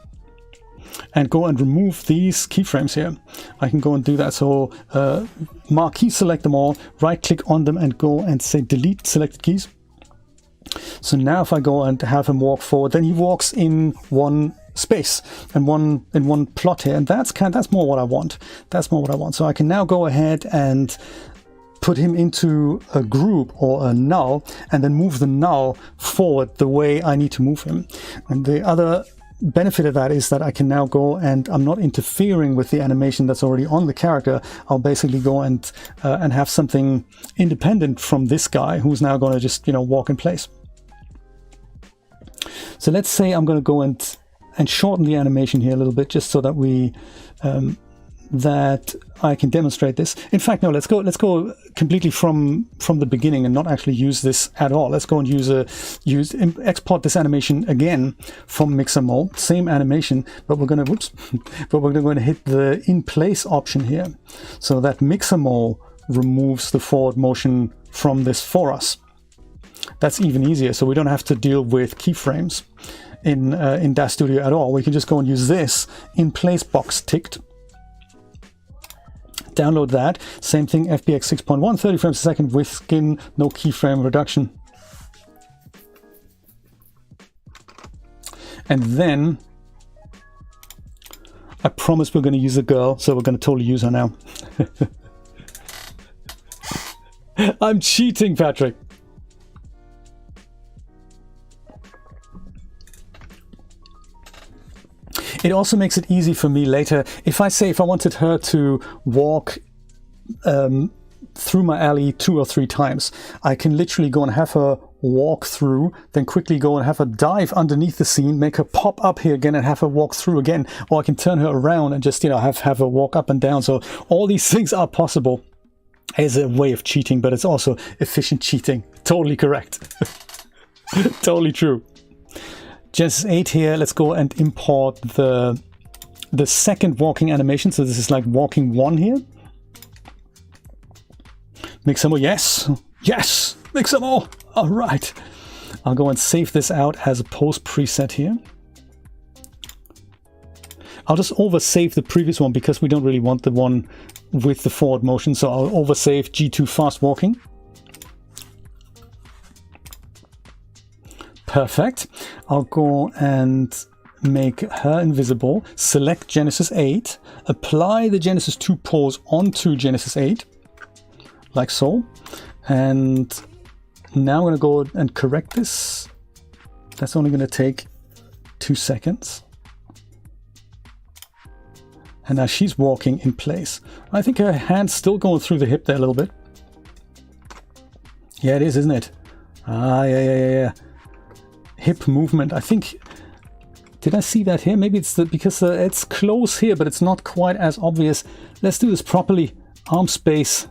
and go and remove these keyframes here. I can go and do that. So marquee select them all, right click on them and go and say delete selected keys. So now if I go and have him walk forward, then he walks in one space and in one plot here, and that's more what I want. That's more what I want. So I can now go ahead and put him into a group or a null, and then move the null forward the way I need to move him. And the other benefit of that is that I can now go and I'm not interfering with the animation that's already on the character. I'll basically go and have something independent from this guy who's now going to just, you know, walk in place. So let's say I'm going to go and shorten the animation here a little bit, just so that we that I can demonstrate this. In fact, no, let's go completely from the beginning and not actually use this at all. Let's go and export this animation again from Mixamo, same animation, but we're going to hit the in place option here, so that Mixamo removes the forward motion from this for us. That's even easier, so we don't have to deal with keyframes in Daz Studio at all. We can just go and use this in place box ticked. Download that. Same thing, FBX 6.1, 30 frames a second with skin, no keyframe reduction. And then I promise we're going to use a girl, so we're going to totally use her now. I'm cheating, Patrick. It also makes it easy for me later. If I wanted her to walk through my alley 2 or 3 times, I can literally go and have her walk through, then quickly go and have her dive underneath the scene, make her pop up here again and have her walk through again. Or I can turn her around and just, you know, have her walk up and down. So all these things are possible. As a way of cheating, but it's also efficient cheating. Totally correct. Totally true. Genesis 8 here, let's go and import the second walking animation. So this is like walking 1 here. Mixamo, yes, yes, Mixamo. All right. I'll go and save this out as a post preset here. I'll just oversave the previous one because we don't really want the one with the forward motion. So I'll oversave G2 fast walking. Perfect. I'll go and make her invisible, select Genesis 8, apply the Genesis 2 pose onto Genesis 8, like so. And now I'm going to go and correct this. That's only going to take 2 seconds. And now she's walking in place. I think her hand's still going through the hip there a little bit. Yeah, it is, isn't it? Ah, yeah. Hip movement. I think, did I see that here? Maybe it's because it's close here, but it's not quite as obvious. Let's do this properly. Arm space.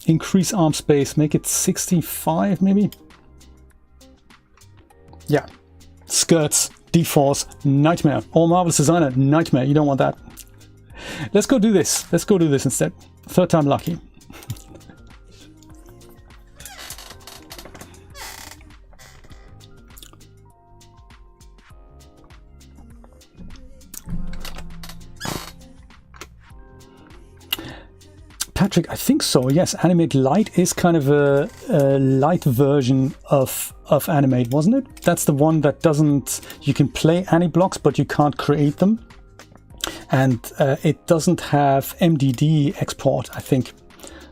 Increase arm space. Make it 65 maybe. Yeah. Skirts. Deforce. Nightmare. All Marvelous Designer. Nightmare. You don't want that. Let's go do this. Let's go do this instead. 3rd time lucky. Patrick, I think so, yes. Animate Lite is kind of a light version of Animate, wasn't it? That's the one that doesn't... You can play Ani-blocks, but you can't create them. And it doesn't have MDD export, I think.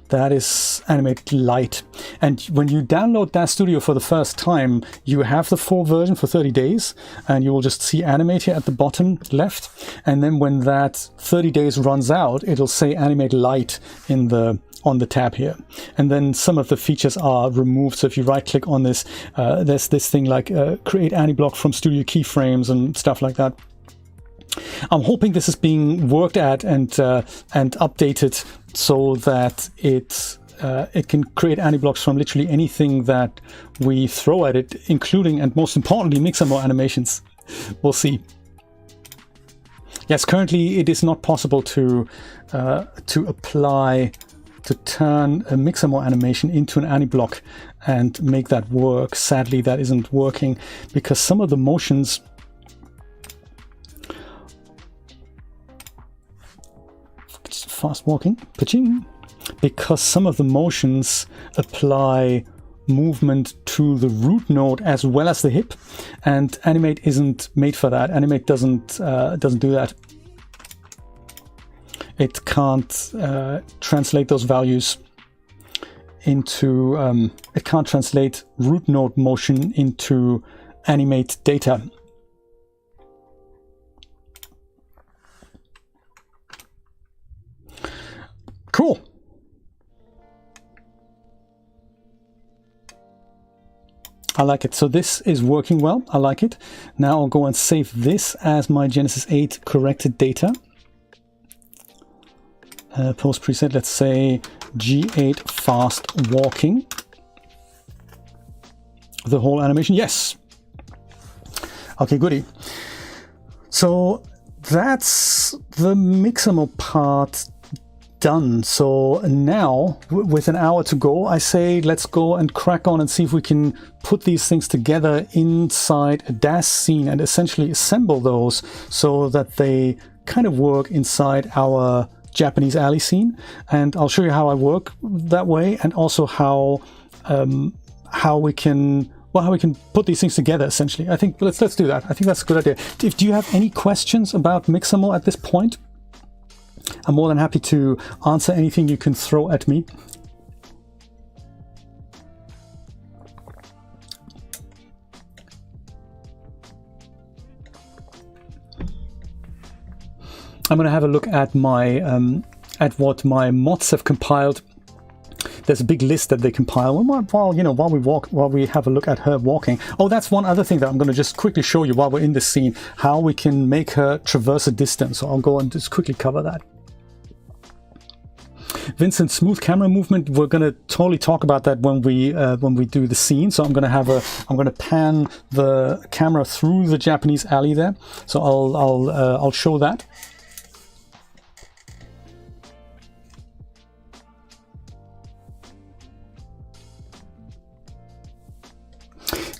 That is Animate Lite. And when you download Daz Studio for the first time, you have the full version for 30 days, and you will just see Animate here at the bottom left. And then when that 30 days runs out, it'll say Animate Lite on the tab here. And then some of the features are removed. So if you right click on this, there's this thing like create Ani-block from Studio keyframes and stuff like that. I'm hoping this is being worked at and updated so that it can create Ani-blocks from literally anything that we throw at it, including and most importantly Mixamo animations. We'll see. Yes, currently it is not possible to turn a Mixamo animation into an Ani-block and make that work. Sadly, that isn't working because some of the motions fast walking, pitching, because some of the motions apply movement to the root node as well as the hip, and Animate isn't made for that. Animate doesn't do that. It can't translate those values into it can't translate root node motion into Animate data. Cool. I like it. So this is working well. I like it. Now I'll go and save this as my Genesis 8 corrected data. Post preset, let's say G8 fast walking. The whole animation, yes. Okay, goody. So that's the Mixamo part done. So now, with an hour to go, I say let's go and crack on and see if we can put these things together inside a Daz scene and essentially assemble those so that they kind of work inside our Japanese alley scene. And I'll show you how I work that way, and also how we can put these things together essentially. I think let's do that. I think that's a good idea. Do you have any questions about Mixamo at this point? I'm more than happy to answer anything you can throw at me. I'm going to have a look at my at what my mods have compiled. There's a big list that they compile while we have a look at her walking. Oh, that's one other thing that I'm going to just quickly show you while we're in this scene, how we can make her traverse a distance. So I'll go and just quickly cover that. Vincent, smooth camera movement. We're going to totally talk about that when we do the scene. So I'm going to pan the camera through the Japanese alley there. So I'll show that.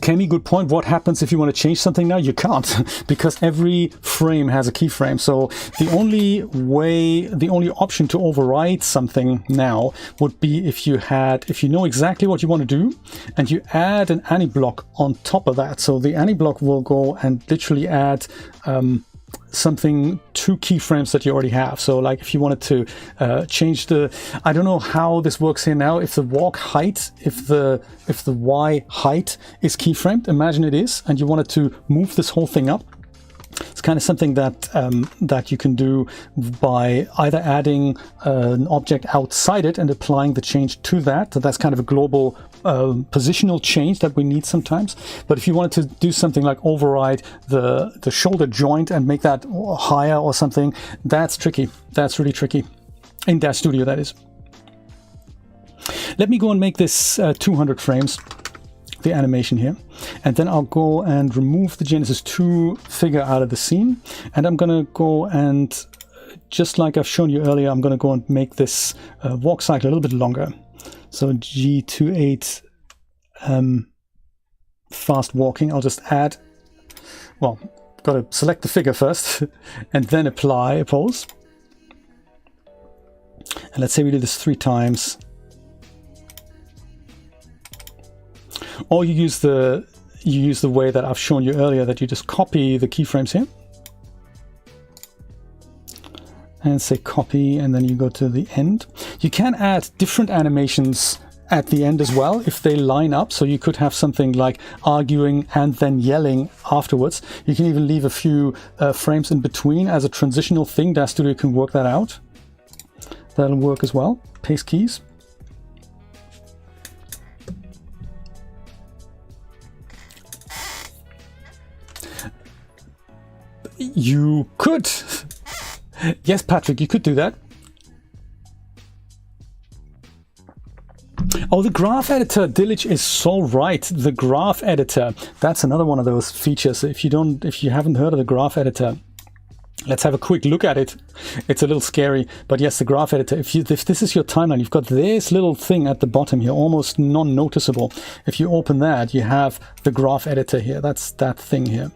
Kemi, good point. What happens if you want to change something now? You can't, because every frame has a keyframe. So the only option to override something now would be if you know exactly what you want to do and you add an Ani block on top of that. So the Ani block will go and literally add something, 2 keyframes that you already have. So like if you wanted to change I don't know how this works here now, if the walk height, if the Y height is keyframed, imagine it is, and you wanted to move this whole thing up. It's kind of something that you can do by either adding an object outside it and applying the change to that. So that's kind of a global positional change that we need sometimes. But if you wanted to do something like override the shoulder joint and make that higher or something, that's tricky. That's really tricky. In Daz Studio, that is. Let me go and make this 200 frames. The animation here, and then I'll go and remove the Genesis 2 figure out of the scene, and I'm gonna go and, just like I've shown you earlier, I'm gonna go and make this walk cycle a little bit longer. So G28 fast walking, I'll just add, well, gotta select the figure first and then apply a pose, and let's say we do this 3 times. Or you use the way that I've shown you earlier, that you just copy the keyframes here and say copy, and then you go to the end. You can add different animations at the end as well if they line up. So you could have something like arguing and then yelling afterwards. You can even leave a few frames in between as a transitional thing. Daz Studio can work that out. That'll work as well. Paste keys. You could. Yes, Patrick, you could do that. Oh, the graph editor, Dillage is so right. The graph editor, that's another one of those features. If you haven't heard of the graph editor, let's have a quick look at it. It's a little scary, but yes, the graph editor, if this is your timeline, you've got this little thing at the bottom here, almost non-noticeable. If you open that, you have the graph editor here. That's that thing here.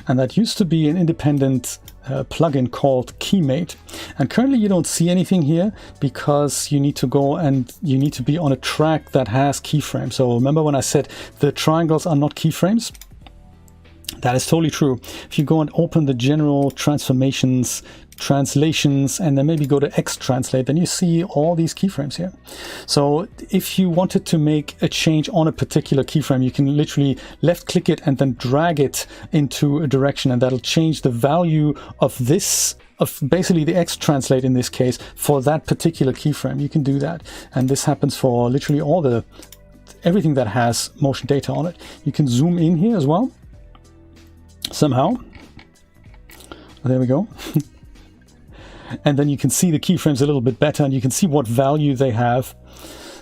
And that used to be an independent plugin called Keymate. And currently you don't see anything here because you need to go and you need to be on a track that has keyframes. So remember when I said the triangles are not keyframes? That is totally true. If you go and open the general transformations, translations, and then maybe go to X translate, then you see all these keyframes here. So if you wanted to make a change on a particular keyframe, you can literally left click it and then drag it into a direction, and that'll change the value of this, of basically the X translate in this case, for that particular keyframe. You can do that. And this happens for literally everything that has motion data on it. You can zoom in here as well. Somehow. There we go. And then you can see the keyframes a little bit better, and you can see what value they have.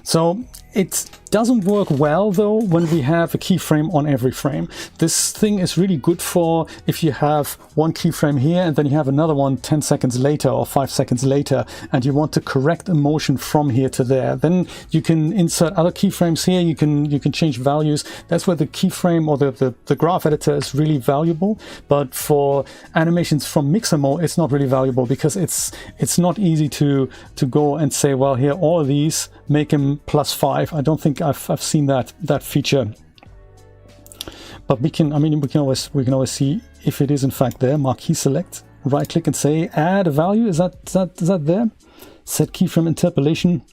So it doesn't work well though when we have a keyframe on every frame. This thing is really good for if you have one keyframe here and then you have another one 10 seconds later or 5 seconds later, and you want to correct a motion from here to there. Then you can insert other keyframes here. You can change values. That's where the keyframe or the graph editor is really valuable. But for animations from Mixamo, it's not really valuable because it's not easy to go and say, well, here all of these make them +5. I don't think I've seen that feature, but we can always see if it is in fact there. Marquee select, right click and say add a value. Is that there? Set keyframe interpolation,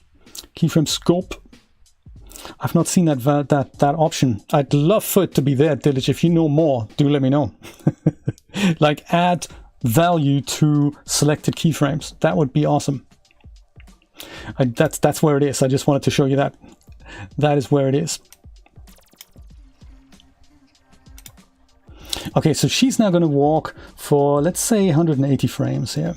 keyframe scope. I've not seen that option. I'd love for it to be there, Dillage. If you know more, do let me know. Like add value to selected keyframes. That would be awesome. That's where it is. I just wanted to show you that. That is where it is. Okay, so she's now going to walk for, let's say, 180 frames here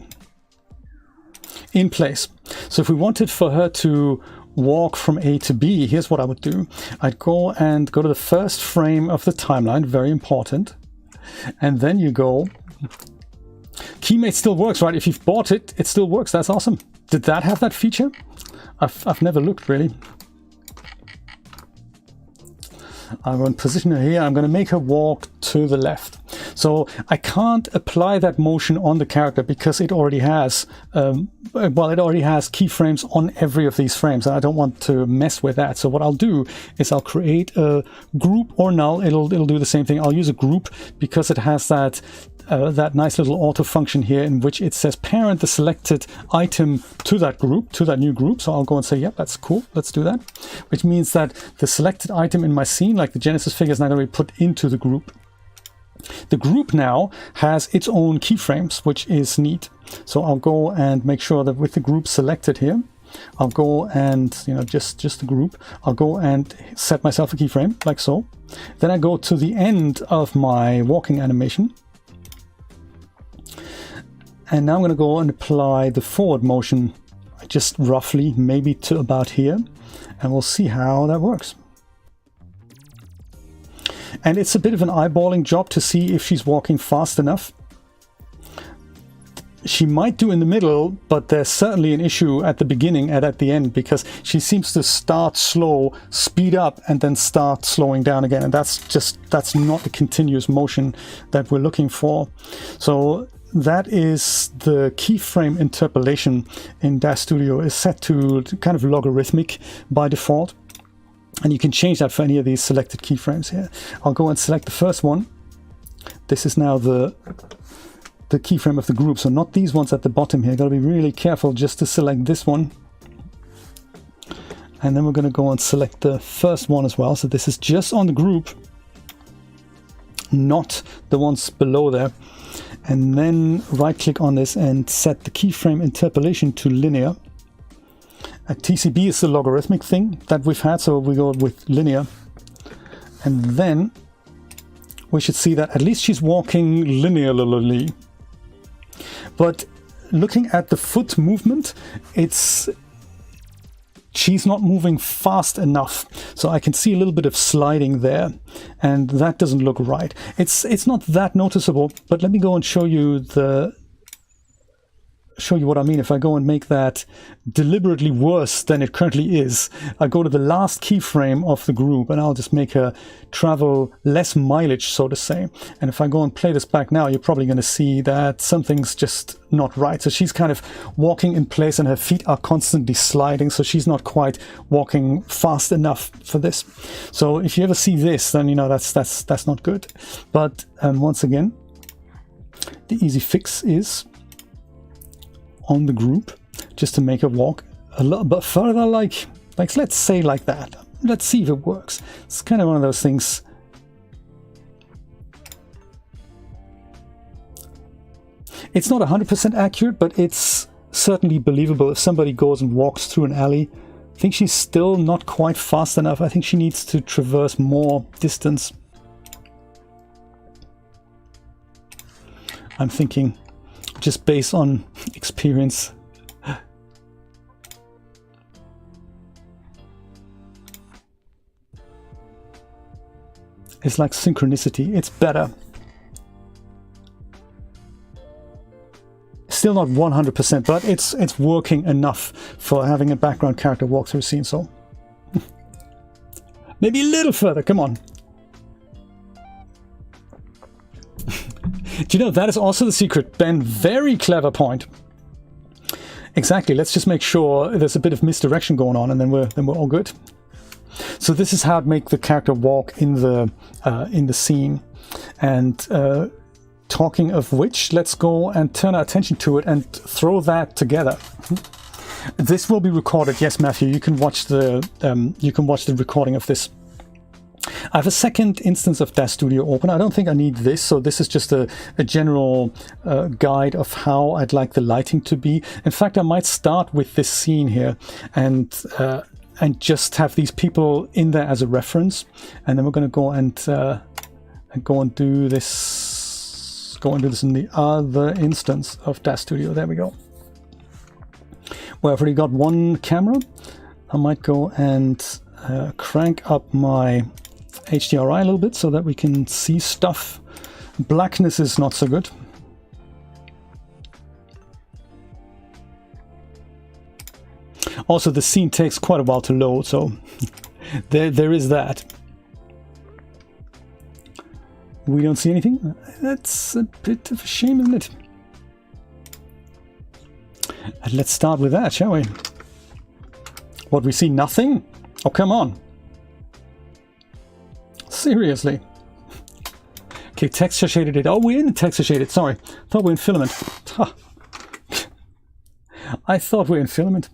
in place. So if we wanted for her to walk from A to B, here's what I would do. I'd go to the first frame of the timeline, very important. And then you go, Keymate still works, right? If you've bought it, it still works. That's awesome. Did that have that feature? I've never looked really. I'm going to position her here. I'm going to make her walk to the left. So I can't apply that motion on the character because it already has, it already has keyframes on every of these frames, and I don't want to mess with that. So what I'll do is I'll create a group or null. It'll do the same thing. I'll use a group because it has that nice little auto function here in which it says parent the selected item to that group, to that new group. So I'll go and say, yep, that's cool. Let's do that. Which means that the selected item in my scene, like the Genesis figure, is now going to be put into the group. The group now has its own keyframes, which is neat. So I'll go and make sure that with the group selected here, I'll go and, just the group, I'll go and set myself a keyframe like so. Then I go to the end of my walking animation. And now I'm going to go and apply the forward motion, just roughly, maybe to about here. And we'll see how that works. And it's a bit of an eyeballing job to see if she's walking fast enough. She might do in the middle, but there's certainly an issue at the beginning and at the end because she seems to start slow, speed up, and then start slowing down again. And that's not the continuous motion that we're looking for. So that is the keyframe interpolation in Daz Studio is set to kind of logarithmic by default. And you can change that for any of these selected keyframes here. I'll go and select the first one. This is now the keyframe of the group, so not these ones at the bottom here. Got to be really careful just to select this one. And then we're going to go and select the first one as well. So this is just on the group, not the ones below there. And then right click on this and set the keyframe interpolation to linear. TCB is the logarithmic thing that we've had, so we go with linear. And then we should see that at least she's walking linearly. But looking at the foot movement, she's not moving fast enough. So I can see a little bit of sliding there, and that doesn't look right. It's not that noticeable, but let me go and show you show you what I mean. If I go and make that deliberately worse than it currently is, I go to the last keyframe of the group and I'll just make her travel less mileage, so to say. And if I go and play this back now, you're probably going to see that something's just not right. So she's kind of walking in place and her feet are constantly sliding, so she's not quite walking fast enough for this. So if you ever see this, then you know that's not good. But once again, the easy fix is on the group, just to make her walk a little bit further, like let's say like that. Let's see if it works. It's kind of one of those things. It's not 100% accurate, but it's certainly believable. If somebody goes and walks through an alley, I think she's still not quite fast enough. I think she needs to traverse more distance. I'm thinking, just based on experience. It's like synchronicity. It's better. Still not 100%, but it's working enough for having a background character walk through a scene. So maybe a little further. Come on. Do you know, that is also the secret, Ben? Very clever point. Exactly. Let's just make sure there's a bit of misdirection going on, and then we're all good. So this is how to make the character walk in the scene. And talking of which, let's go and turn our attention to it and throw that together. This will be recorded. Yes, Matthew, you can watch the recording of this. I have a second instance of Daz Studio open. I don't think I need this, so this is just a general guide of how I'd like the lighting to be. In fact, I might start with this scene here and just have these people in there as a reference, and then we're going to go and do this. Go and do this in the other instance of Daz Studio. There we go. Well, I've already got one camera. I might go and crank up my HDRI a little bit so that we can see stuff. Blackness is not so good. Also, the scene takes quite a while to load, so there is that. We don't see anything. That's a bit of a shame, isn't it? And let's start with that, shall we? What, we see nothing? Oh, come on. Seriously. Okay, texture shaded it. Oh, we're in texture shaded. Sorry. Thought we were in filament. I thought we were in filament.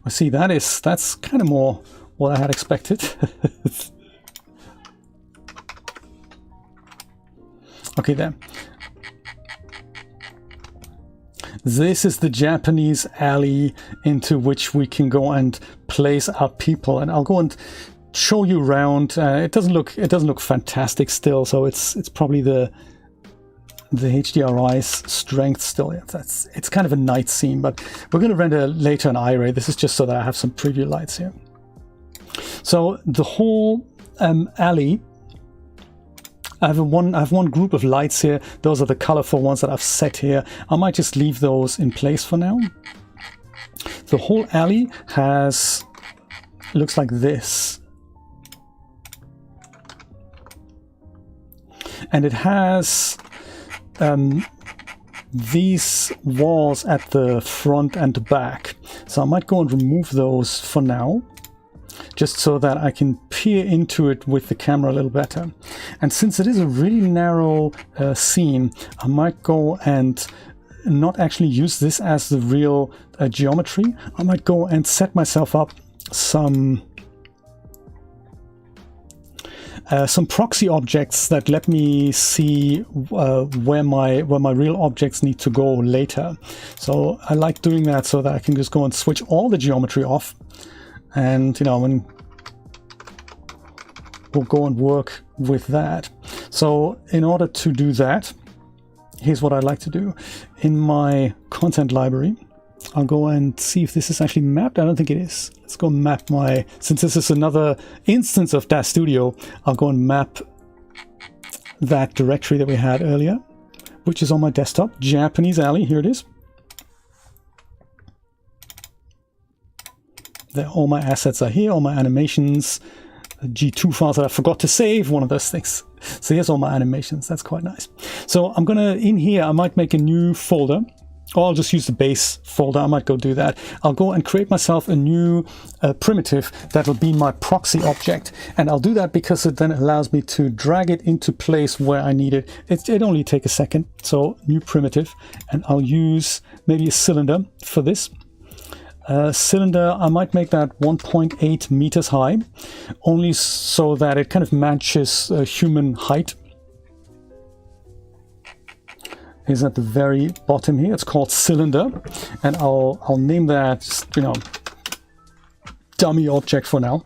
I see, that's kind of more what I had expected. Okay, there. This is the Japanese alley into which we can go and place our people, and I'll go and show you around. It doesn't look fantastic still, so it's probably the HDRI's strength still. It's kind of a night scene, but we're going to render later an iRay. This is just so that I have some preview lights here. So the whole alley. I have one group of lights here. Those are the colorful ones that I've set here. I might just leave those in place for now. The whole alley looks like this. And it has these walls at the front and the back. So I might go and remove those for now, just so that I can peer into it with the camera a little better. And since it is a really narrow scene, I might go and not actually use this as the real geometry. I might go and set myself up some proxy objects that let me see where my real objects need to go later. So I like doing that so that I can just go and switch all the geometry off. And, you know, when we'll go and work with that. So in order to do that, here's what I'd like to do. In my content library, I'll go and see if this is actually mapped. I don't think it is. Let's go map since this is another instance of Daz Studio, I'll go and map that directory that we had earlier, which is on my desktop, Japanese alley. Here it is. All my assets are here, all my animations, G2 files that I forgot to save, one of those things. So here's all my animations. That's quite nice. So I'm gonna, in here, I might make a new folder, or I'll just use the base folder. I might go do that. I'll go and create myself a new primitive that'll be my proxy object. And I'll do that because it then allows me to drag it into place where I need it. It only take a second. So new primitive, and I'll use maybe a cylinder for this. Cylinder, I might make that 1.8 meters high, only so that it kind of matches human height. Is at the very bottom here. It's called cylinder, and I'll name that just, you know, dummy object for now.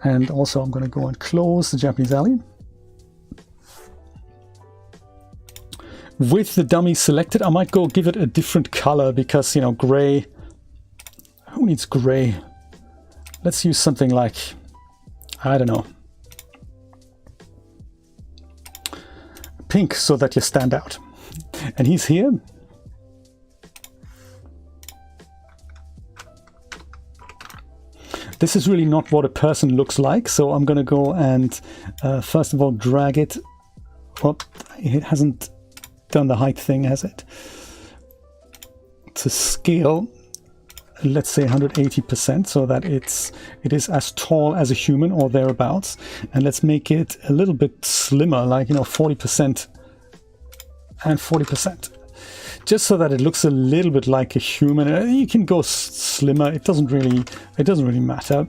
And also I'm going to go and close the Japanese alley. With the dummy selected, I might go give it a different color because, you know, gray. Who needs gray? Let's use something like, I don't know, pink, so that you stand out. And he's here. This is really not what a person looks like, so I'm going to go and first of all drag it. Oh, it hasn't done the height thing, has it? To scale, let's say 180%, so that it is as tall as a human or thereabouts. And let's make it a little bit slimmer, like, you know, 40%. And 40%, just so that it looks a little bit like a human. You can go slimmer. It doesn't really matter.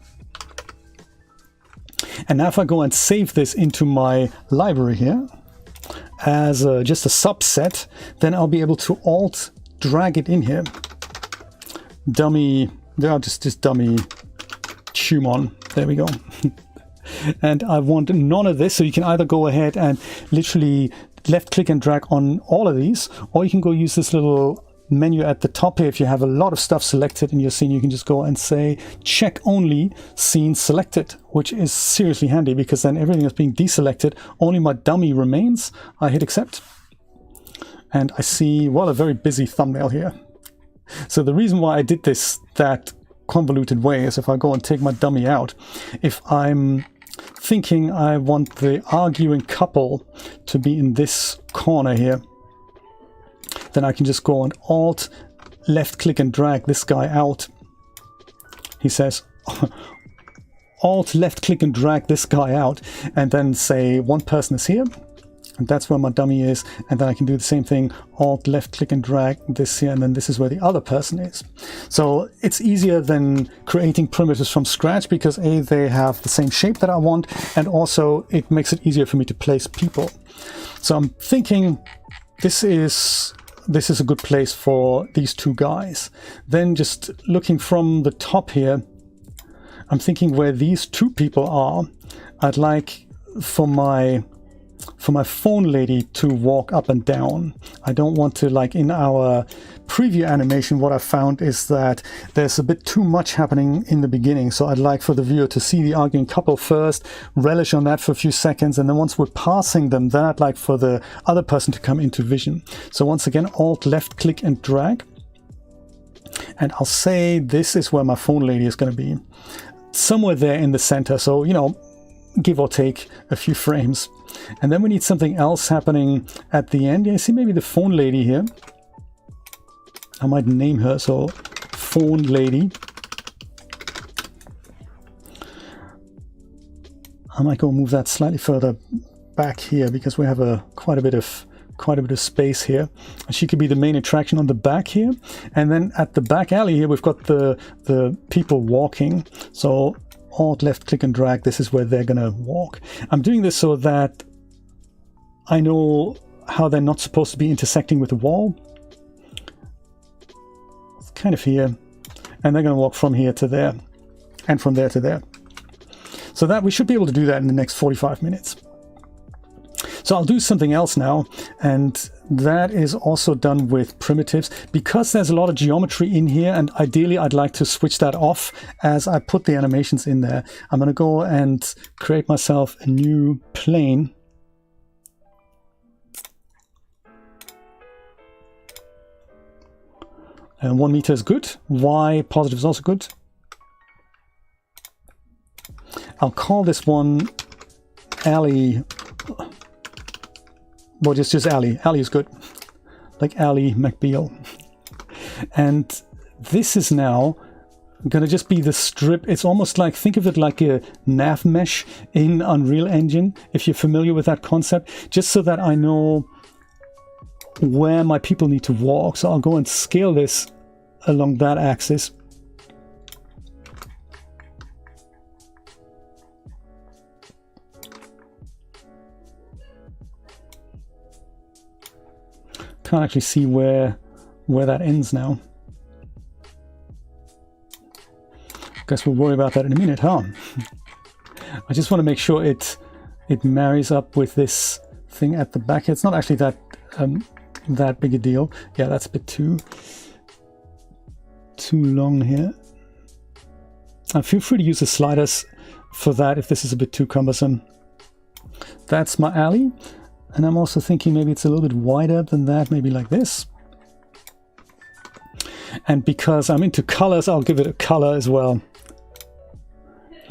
And now if I go and save this into my library here as just a subset, then I'll be able to alt drag it in here. Dummy, just dummy human. There we go. And I want none of this, so you can either go ahead and literally left click and drag on all of these, or you can go use this little menu at the top here. If you have a lot of stuff selected in your scene, you can just go and say check only scene selected, which is seriously handy because then everything is being deselected, only my dummy remains. I hit accept and I see, well, a very busy thumbnail here. So the reason why I did this that convoluted way is if I go and take my dummy out, if I'm thinking I want the arguing couple to be in this corner here, then I can just go and alt left click and drag this guy out. He says alt left click and drag this guy out, and then say one person is here, and that's where my dummy is, and then I can do the same thing, alt left click and drag this here, and then this is where the other person is. So it's easier than creating primitives from scratch because A, they have the same shape that I want, and also it makes it easier for me to place people. So I'm thinking this is a good place for these two guys. Then just looking from the top here, I'm thinking where these two people are, I'd like for my phone lady to walk up and down. I don't want to, like in our preview animation, what I found is that there's a bit too much happening in the beginning. So I'd like for the viewer to see the arguing couple first, relish on that for a few seconds, and then once we're passing them, then I'd like for the other person to come into vision. So once again, alt left click and drag. And I'll say this is where my phone lady is going to be. Somewhere there in the center. So, you know, give or take a few frames. And then we need something else happening at the end. You see maybe the phone lady here. I might name her, so phone lady. I might go move that slightly further back here because we have quite a bit of space here. She could be the main attraction on the back here. And then at the back alley here, we've got the people walking. So alt left click and drag, this is where they're gonna walk. I'm doing this so that I know how they're not supposed to be intersecting with the wall. It's kind of here, and they're gonna walk from here to there and from there to there. So that we should be able to do that in the next 45 minutes. So I'll do something else now, and that is also done with primitives. Because there's a lot of geometry in here, and ideally I'd like to switch that off as I put the animations in there. I'm going to go and create myself a new plane. And 1 meter is good. Y positive is also good. I'll call this one Alley. Well, just Alley. Alley is good. Like Ally McBeal. And this is now going to just be the strip. It's almost like, think of it like a nav mesh in Unreal Engine, if you're familiar with that concept, just so that I know where my people need to walk. So I'll go and scale this along that axis. Can't actually see where that ends now. Guess we'll worry about that in a minute, huh? I just want to make sure it marries up with this thing at the back. It's not actually that big a deal. Yeah, that's a bit too long here. Feel free to use the sliders for that if this is a bit too cumbersome. That's my alley. And I'm also thinking maybe it's a little bit wider than that, maybe like this. And because I'm into colors, I'll give it a color as well.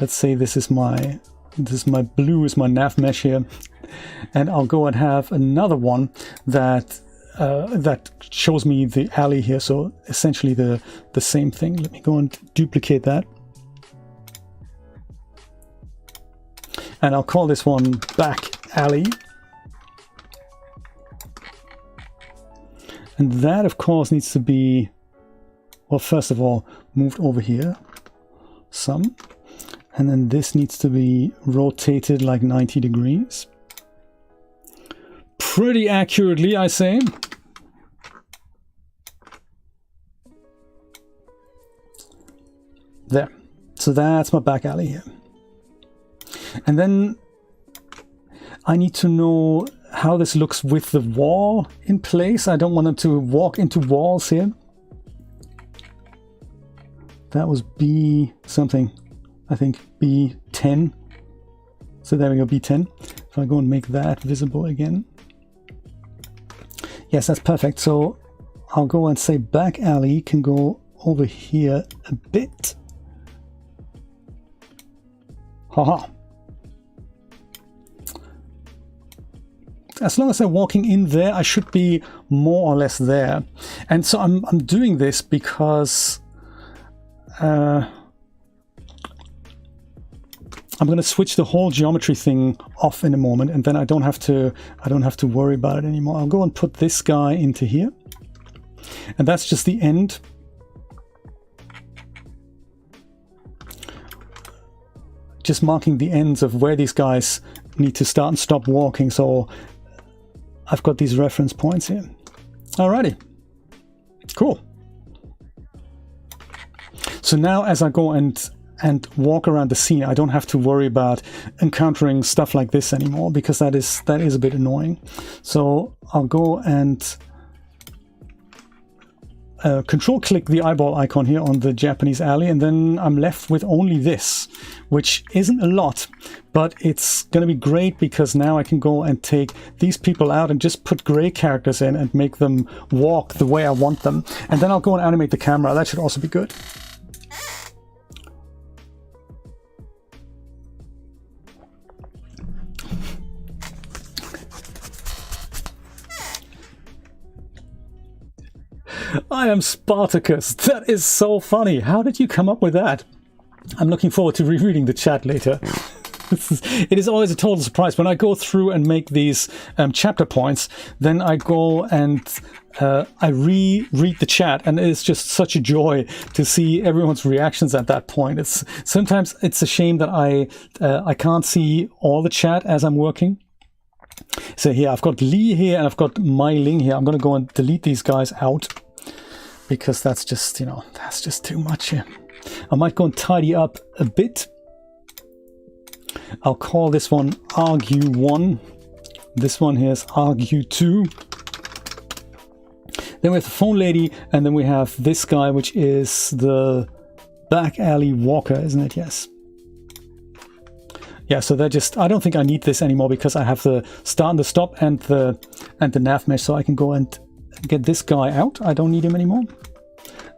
Let's say this is my blue is my nav mesh here. And I'll go and have another one that that shows me the alley here. So essentially the same thing. Let me go and duplicate that. And I'll call this one back alley. And that, of course, needs to be, well, first of all, moved over here some. And then this needs to be rotated like 90 degrees. Pretty accurately, I say. There. So that's my back alley here. And then I need to know how this looks with the wall in place. I don't want it to walk into walls here. That was B something, I think B10. So there we go, B10. If I go and make that visible again. Yes, that's perfect. So I'll go and say back alley can go over here a bit. Haha. As long as I'm walking in there, I should be more or less there. And so I'm doing this because I'm going to switch the whole geometry thing off in a moment, and then I don't have to worry about it anymore. I'll go and put this guy into here, and that's just the end. Just marking the ends of where these guys need to start and stop walking. So I've got these reference points here. Alrighty, cool. So now as I go and walk around the scene, I don't have to worry about encountering stuff like this anymore, because that is a bit annoying. So I'll go and control click the eyeball icon here on the Japanese alley, and then I'm left with only this, which isn't a lot, but it's going to be great because now I can go and take these people out and just put gray characters in and make them walk the way I want them. And then I'll go and animate the camera. That should also be good. I am Spartacus. That is so funny. How did you come up with that? I'm looking forward to rereading the chat later. It is always a total surprise. When I go through and make these chapter points, then I go and I reread the chat, and it's just such a joy to see everyone's reactions at that point. Sometimes it's a shame that I can't see all the chat as I'm working. So here I've got Lee here and I've got Mai Ling here. I'm going to go and delete these guys out, because that's just, you know, that's just too much here. I might go and tidy up a bit. I'll call this one argue1. This one here is argue2. Then we have the phone lady, and then we have this guy, which is the back alley walker, isn't it? Yes. Yeah, so they're just, I don't think I need this anymore because I have the start and the stop and the nav mesh, so I can go and get this guy out. I don't need him anymore.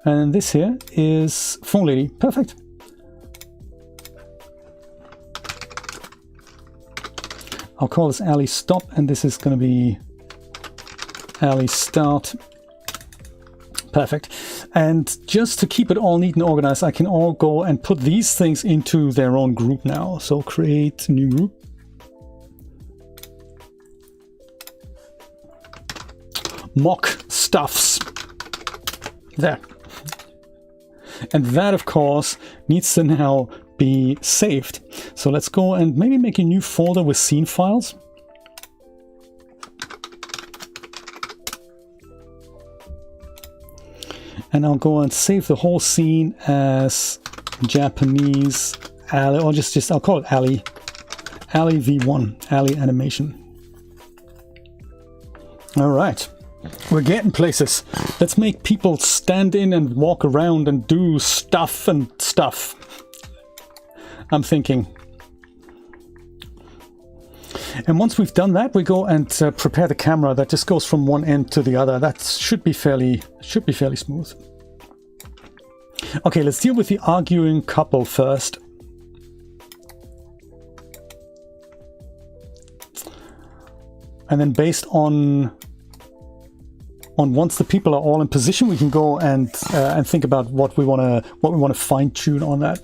And this here is phone lady. Perfect. I'll call this alley stop, and this is going to be alley start. Perfect. And just to keep it all neat and organized, I can all go and put these things into their own group now. So create new group. Mock stuffs. There. And that, of course, needs to now be saved. So let's go and maybe make a new folder with scene files. And I'll go and save the whole scene as Japanese alley, or just I'll call it alley v1, alley animation. All right, we're getting places. Let's make people stand in and walk around and do stuff and stuff. I'm thinking. And once we've done that, we go and prepare the camera that just goes from one end to the other. That should be fairly smooth. Okay, let's deal with the arguing couple first. And then based on once the people are all in position, we can go and think about what we want to fine tune on that.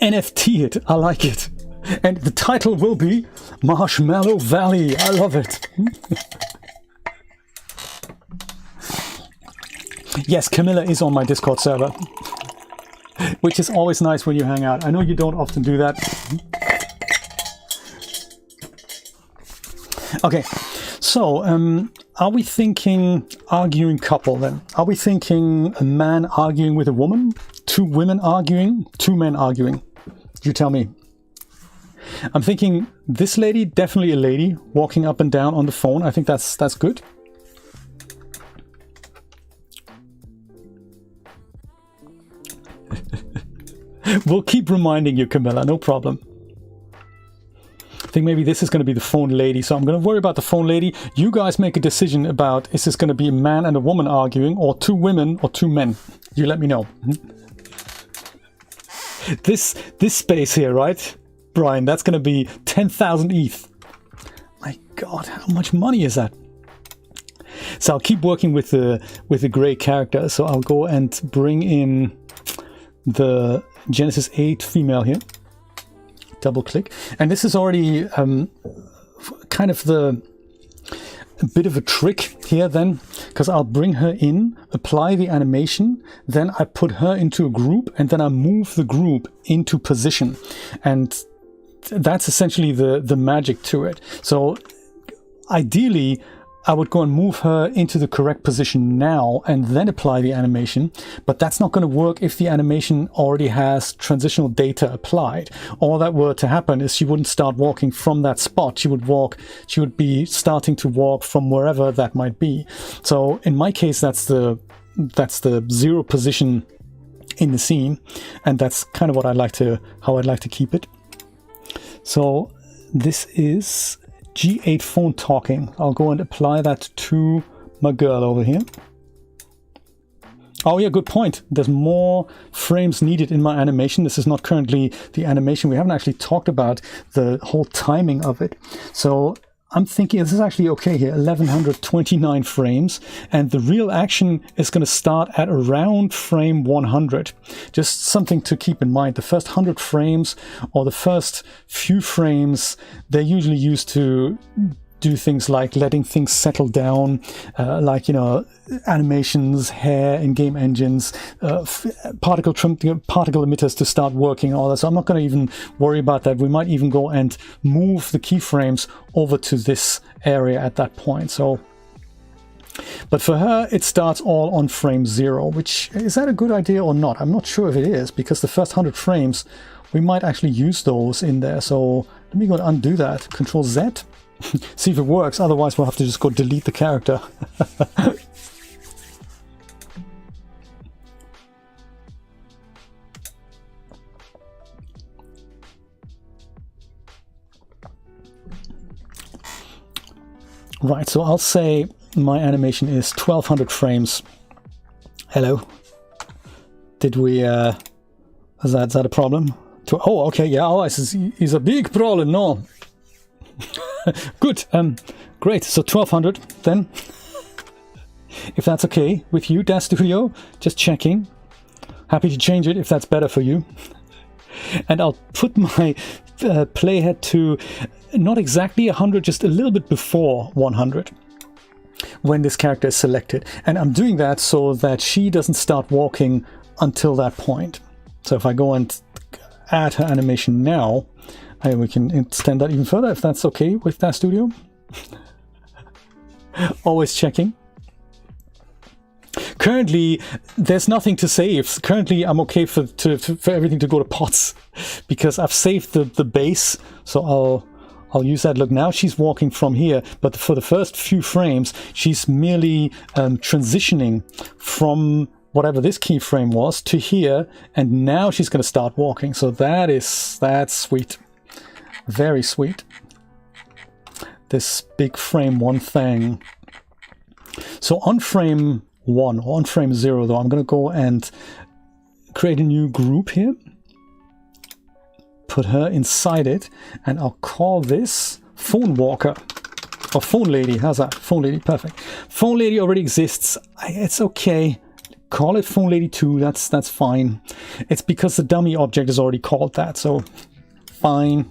NFT it, I like it. And the title will be Marshmallow Valley. I love it. Yes, Camilla is on my Discord server, which is always nice when you hang out. I know you don't often do that. Okay, so are we thinking arguing couple then? Are we thinking a man arguing with a woman? Two women arguing? Two men arguing? You tell me. I'm thinking this lady, definitely a lady, walking up and down on the phone. I think that's good. We'll keep reminding you, Camilla, no problem. I think maybe this is going to be the phone lady, so I'm going to worry about the phone lady. You guys make a decision about, is this going to be a man and a woman arguing, or two women or two men? You let me know. This space here, right, Brian? That's going to be 10,000 ETH. My God, how much money is that? So I'll keep working with the gray character. So I'll go and bring in the Genesis 8 female here. Double click, and this is already kind of a bit of a trick here then, because I'll bring her in, apply the animation, then I put her into a group, and then I move the group into position, and that's essentially the magic to it. So ideally I would go and move her into the correct position now and then apply the animation, but that's not going to work if the animation already has transitional data applied. All that were to happen is she wouldn't start walking from that spot. She would be starting to walk from wherever that might be. So in my case, that's the zero position in the scene, and that's kind of what how I'd like to keep it. So this is G8 phone talking. I'll go and apply that to my girl over here. Oh yeah, good point. There's more frames needed in my animation. This is not currently the animation. We haven't actually talked about the whole timing of it. So I'm thinking this is actually okay here, 1129 frames, and the real action is going to start at around frame 100. Just something to keep in mind. The first 100 frames, or the first few frames, they're usually used to do things like letting things settle down, like, you know, animations, hair in game engines, particle emitters to start working, all that. So I'm not going to even worry about that. We might even go and move the keyframes over to this area at that point. So, but for her, it starts all on frame 0, which, is that a good idea or not? I'm not sure if it is, because the first 100 frames, we might actually use those in there. So let me go and undo that. Control Z. See if it works, otherwise we'll have to just go delete the character. Right, so I'll say my animation is 1200 frames. Hello. Did we, is that a problem? Oh, okay, yeah, oh, it's a big problem, no. Good, great, so 1200 then. If that's okay with you, Daz Studio, just checking. Happy to change it if that's better for you. And I'll put my playhead to not exactly 100, just a little bit before 100 when this character is selected. And I'm doing that so that she doesn't start walking until that point. So if I go and add her animation now, we can extend that even further if that's okay with Daz Studio. Always checking. Currently, there's nothing to save. Currently, I'm okay for everything to go to pots because I've saved the base. So I'll use that. Look, now she's walking from here, but for the first few frames, she's merely transitioning from whatever this keyframe was to here, and now she's going to start walking. So that's sweet, very sweet. This big frame one thing. So on frame 1 or on frame 0 though, I'm going to go and create a new group here, put her inside it, and I'll call this Phone Walker or Phone Lady. How's that? Phone Lady, perfect. Phone Lady already exists. It's okay. Call it Phone Lady 2. That's fine. It's because the dummy object is already called that, so fine.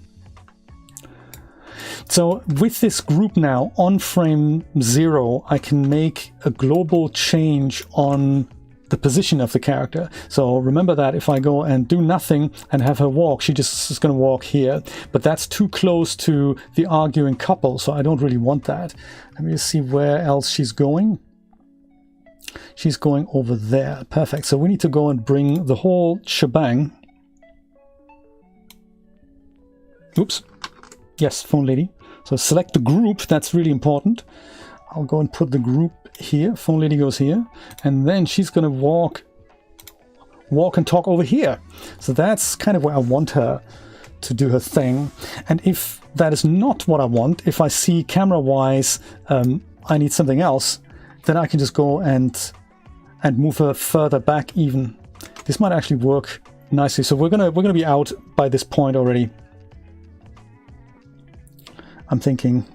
So with this group now on frame 0, I can make a global change on the position of the character. So remember that if I go and do nothing and have her walk, she just is going to walk here. But that's too close to the arguing couple, so I don't really want that. Let me just see where else she's going. She's going over there. Perfect. So we need to go and bring the whole shebang. Oops. Yes, Phone Lady. So select the group, that's really important. I'll go and put the group here. Phone Lady goes here. And then she's going to walk and talk over here. So that's kind of where I want her to do her thing. And if that is not what I want, if I see camera-wise I need something else, then I can just go and move her further back even. This might actually work nicely. So we're gonna be out by this point already. I'm thinking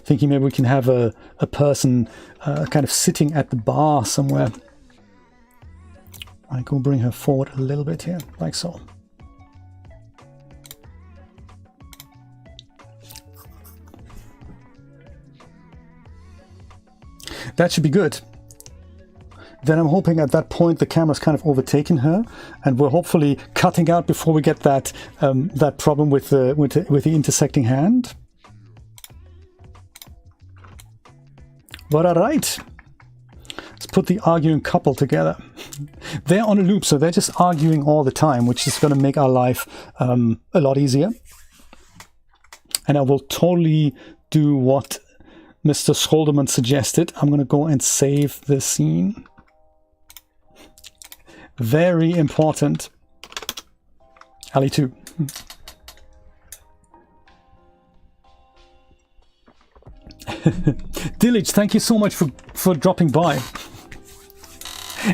maybe we can have a person kind of sitting at the bar somewhere. I can bring her forward a little bit here, like so. That should be good. Then I'm hoping at that point the camera's kind of overtaken her, and we're hopefully cutting out before we get that that problem with the intersecting hand. But all right, let's put the arguing couple together. They're on a loop, so they're just arguing all the time, which is going to make our life a lot easier. And I will totally do what Mr. Scholderman suggested. I'm going to go and save the scene. Very important. Ali 2. Dillage, thank you so much for dropping by.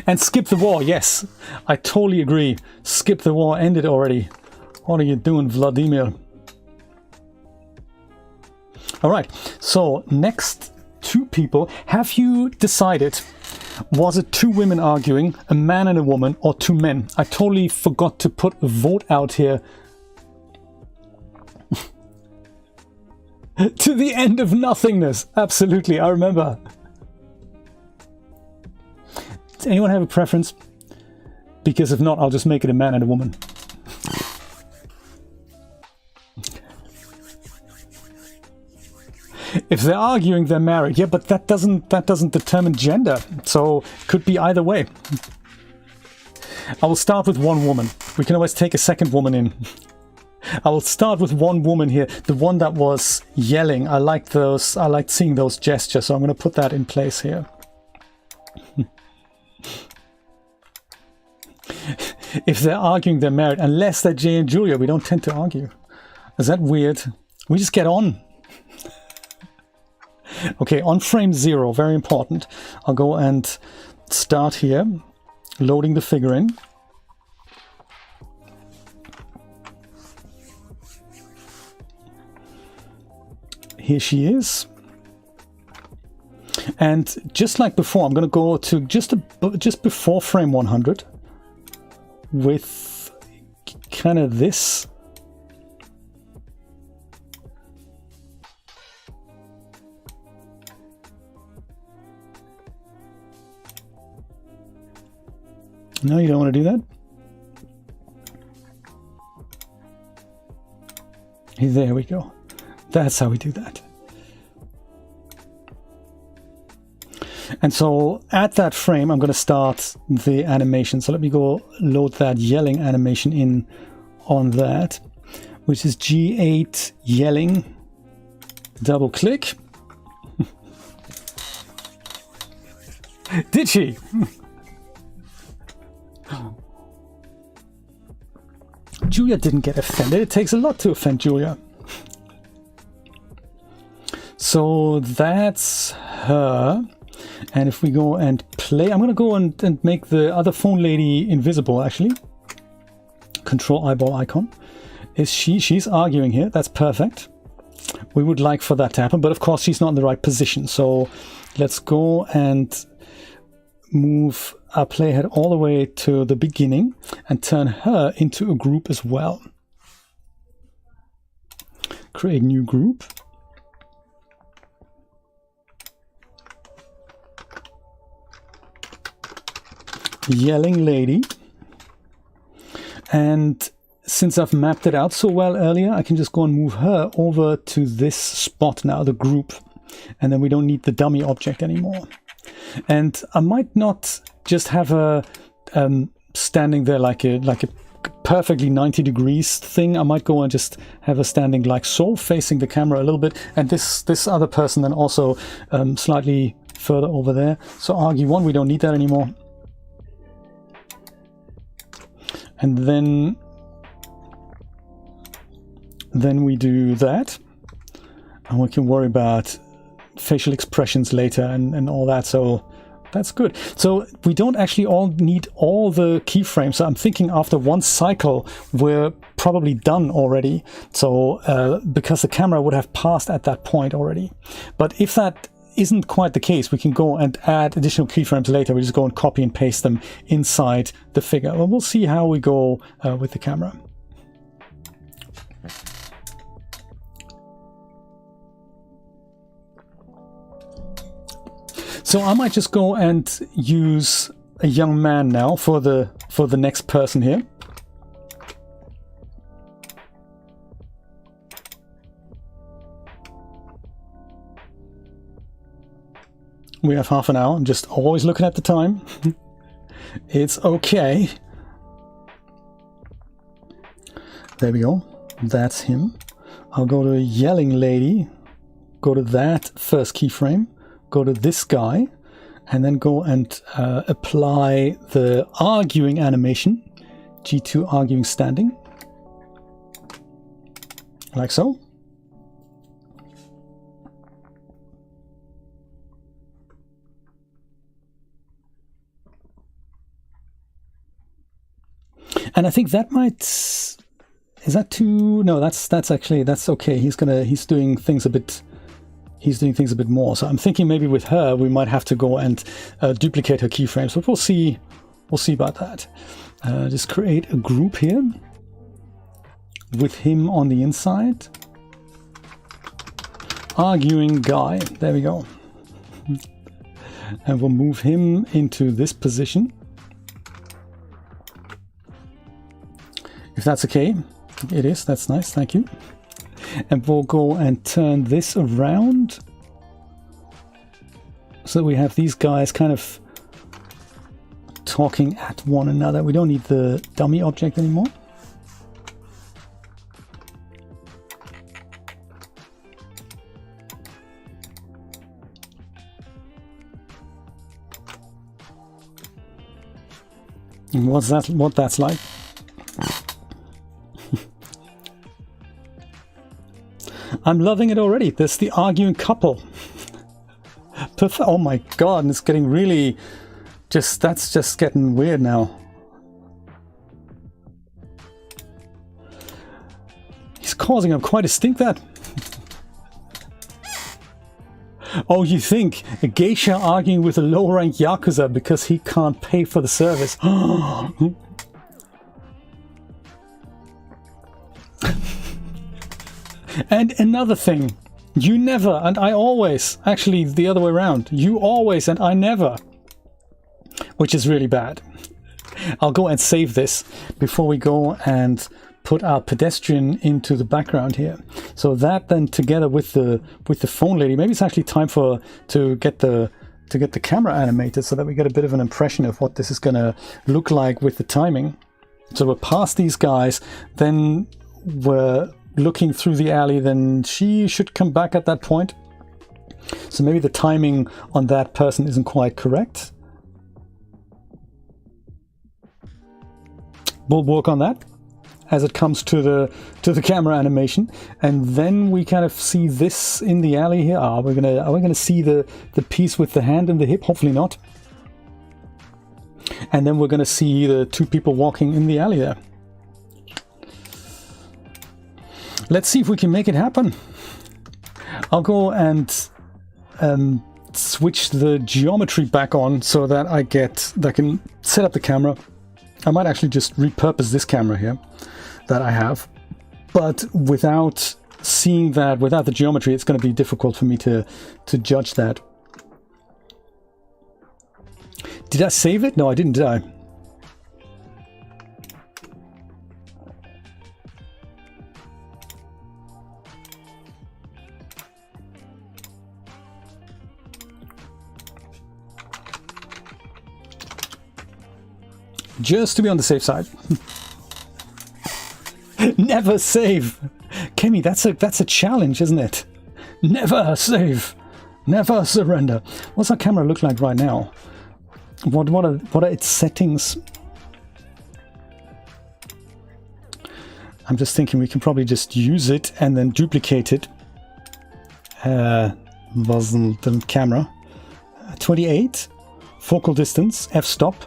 And skip the war, yes. I totally agree. Skip the war, end it already. What are you doing, Vladimir? Alright, so next 2 people. Have you decided, was it 2 women arguing, a man and a woman, or 2 men? I totally forgot to put a vote out here. To the end of nothingness. Absolutely, I remember. Does anyone have a preference? Because if not, I'll just make it a man and a woman. If they're arguing, they're married. Yeah, but that doesn't determine gender. So it could be either way. I will start with 1 woman. We can always take a second woman in. I will start with 1 woman here. The one that was yelling. I liked those. I liked seeing those gestures. So I'm going to put that in place here. If they're arguing, they're married. Unless they're Jay and Julia, we don't tend to argue. Is that weird? We just get on. Okay, on frame 0, very important. I'll go and start here. Loading the figure in. Here she is. And just like before, I'm going to go to just before frame 100 with kind of this. No, you don't want to do that. There we go. That's how we do that. And so at that frame, I'm going to start the animation. So let me go load that yelling animation in on that, which is G8 yelling. Double click. Did she? Julia didn't get offended. It takes a lot to offend Julia. So that's her. And if we go and play, I'm going to go and make the other phone lady invisible, actually. Control eyeball icon. She's arguing here. That's perfect. We would like for that to happen, but of course she's not in the right position. So let's go and move our playhead all the way to the beginning and turn her into a group as well. Create new group. Yelling lady. And since I've mapped it out so well earlier, I can just go and move her over to this spot now, the group. And then we don't need the dummy object anymore. And I might not just have her standing there like a perfectly 90 degrees thing. I might go and just have her standing like so, facing the camera a little bit. And this other person then also slightly further over there. So argue 1, we don't need that anymore. And then we do that. And we can worry about facial expressions later and all that. So that's good. So we don't actually all need all the keyframes. So I'm thinking after one cycle, we're probably done already. So because the camera would have passed at that point already. But if that isn't quite the case, we can go and add additional keyframes later. We just go and copy and paste them inside the figure. Well, we'll see how we go with the camera. So I might just go and use a young man now for the next person here. We have half an hour. I'm just always looking at the time. It's okay. There we go. That's him. I'll go to yelling lady. Go to that first keyframe. Go to this guy. And then go and apply the arguing animation. G2 arguing standing. Like so. And I think that might, is that too, no, that's okay. He's doing things a bit more. So I'm thinking maybe with her, we might have to go and duplicate her keyframes, but we'll see about that. Just create a group here with him on the inside. Arguing guy, there we go. And we'll move him into this position. If that's okay, it is, that's nice, thank you. And we'll go and turn this around so that we have these guys kind of talking at one another. We don't need the dummy object anymore. And what that's like? I'm loving it already. There's the arguing couple. Oh my god, and it's getting really that's just getting weird now. He's causing up quite a stink, that. Oh, you think a geisha arguing with a low-ranked Yakuza because he can't pay for the service. And another thing, you never and I always, actually the other way around, you always and I never, which is really bad. I'll go and save this before we go and put our pedestrian into the background here. So that then together with the phone lady, maybe it's actually time to get the camera animated so that we get a bit of an impression of what this is gonna look like with the timing. So we're past these guys, then we're looking through the alley, then she should come back at that point. So maybe the timing on that person isn't quite correct. We'll work on that as it comes to the camera animation, and then we kind of see this in the alley here. Are we gonna see the piece with the hand and the hip? Hopefully not. And then we're gonna see the two people walking in the alley there. Let's see if we can make it happen. I'll go and switch the geometry back on so that I can set up the camera. I might actually just repurpose this camera here that I have, but without seeing that, without the geometry, it's going to be difficult for me to judge that. Did I save it? No, I didn't, did I? Just to be on the safe side. Never save. Kemi, that's a challenge, isn't it? Never save. Never surrender. What's our camera look like right now? What are its settings? I'm just thinking we can probably just use it and then duplicate it. Wasn't the camera. 28. Focal distance. F-stop.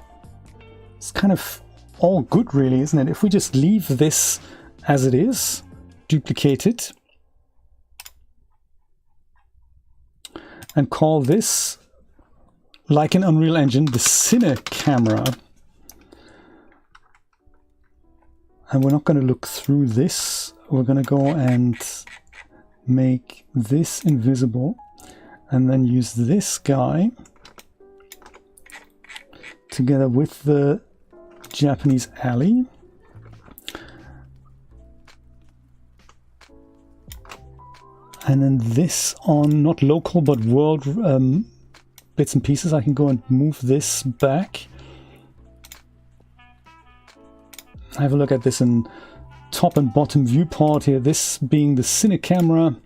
It's kind of all good, really, isn't it? If we just leave this as it is, duplicate it, and call this, like an Unreal Engine, the Cine camera. And we're not going to look through this. We're going to go and make this invisible, and then use this guy together with the Japanese alley. And then this on not local but world bits and pieces. I can go and move this back. Have a look at this in top and bottom viewport here. This being the Cine camera,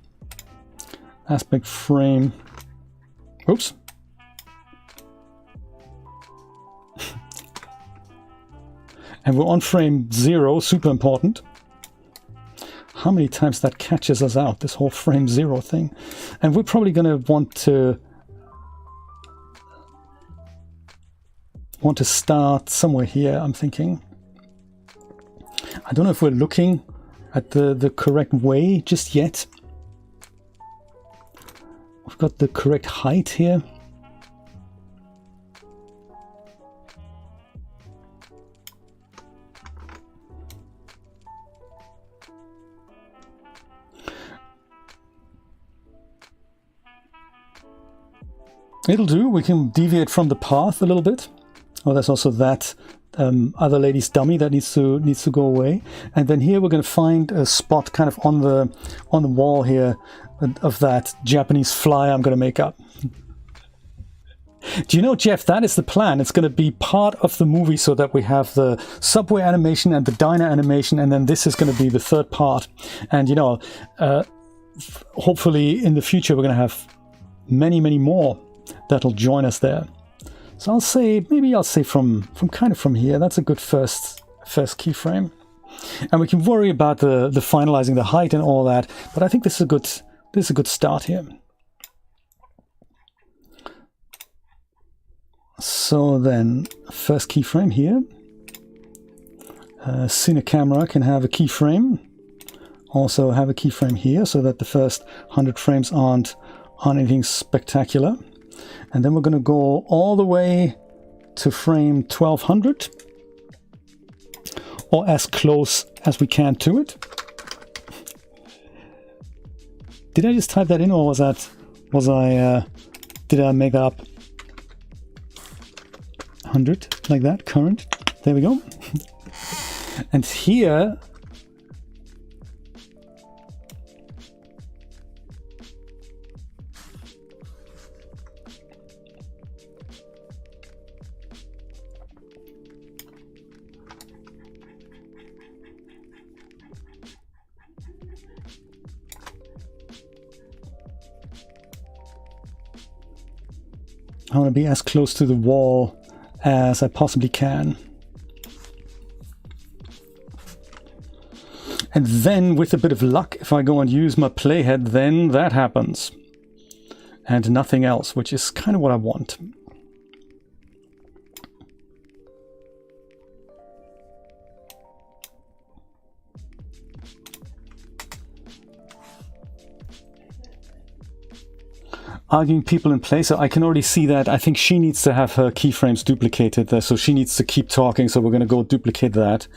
aspect frame. Oops. And we're on frame 0, super important. How many times that catches us out, this whole frame 0 thing. And we're probably going to want to start somewhere here, I'm thinking. I don't know if we're looking at the correct way just yet. We've got the correct height here. It'll do. We can deviate from the path a little bit. Oh, there's also that other lady's dummy that needs to go away. And then here we're going to find a spot kind of on the wall here of that Japanese fly I'm going to make up. Do you know, Jeff, that is the plan. It's going to be part of the movie so that we have the subway animation and the diner animation, and then this is going to be the third part. And, you know, hopefully in the future we're going to have many, many more that'll join us there. So I'll say, maybe I'll say from kind of from here. That's a good first keyframe. And we can worry about the finalizing the height and all that, but I think this is a good start here. So then, first keyframe here. Cine camera can have a keyframe. Also have a keyframe here so that the first 100 frames aren't anything spectacular. And then we're going to go all the way to frame 1200, or as close as we can to it. Did I just type that in, or did I make that up? 100, like that, current. There we go. And here, I want to be as close to the wall as I possibly can. And then, with a bit of luck, if I go and use my playhead, then that happens. And nothing else, which is kind of what I want. Arguing people in place, so I can already see that. I think she needs to have her keyframes duplicated there, so she needs to keep talking, so we're going to go duplicate that.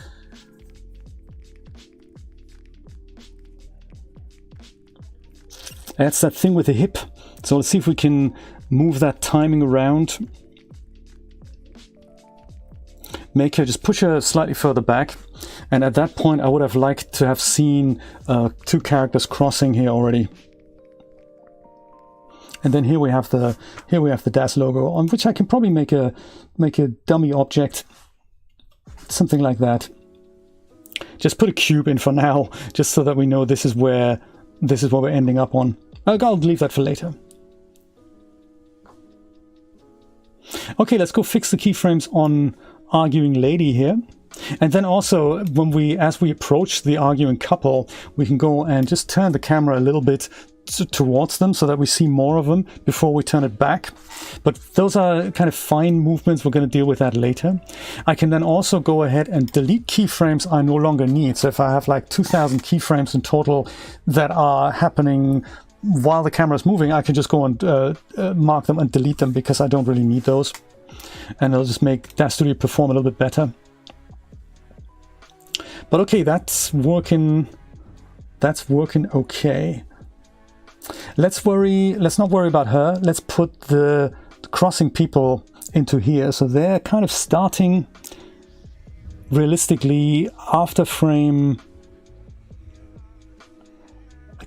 That's that thing with the hip. So let's see if we can move that timing around. Make her, just push her slightly further back. And at that point, I would have liked to have seen two characters crossing here already. And then here we have the Daz logo, on which I can probably make a dummy object, something like that. Just put a cube in for now, just so that we know this is what we're ending up on. I'll leave that for later. Okay, let's go fix the keyframes on arguing lady here. And then also, as we approach the arguing couple, we can go and just turn the camera a little bit towards them so that we see more of them before we turn it back. But those are kind of fine movements. We're going to deal with that later. I can then also go ahead and delete keyframes I no longer need. So if I have like 2000 keyframes in total that are happening while the camera is moving, I can just go and mark them and delete them because I don't really need those. And it'll just make Daz Studio perform a little bit better. But okay, that's working okay. Let's not worry about her. Let's put the crossing people into here. So they're kind of starting realistically after frame,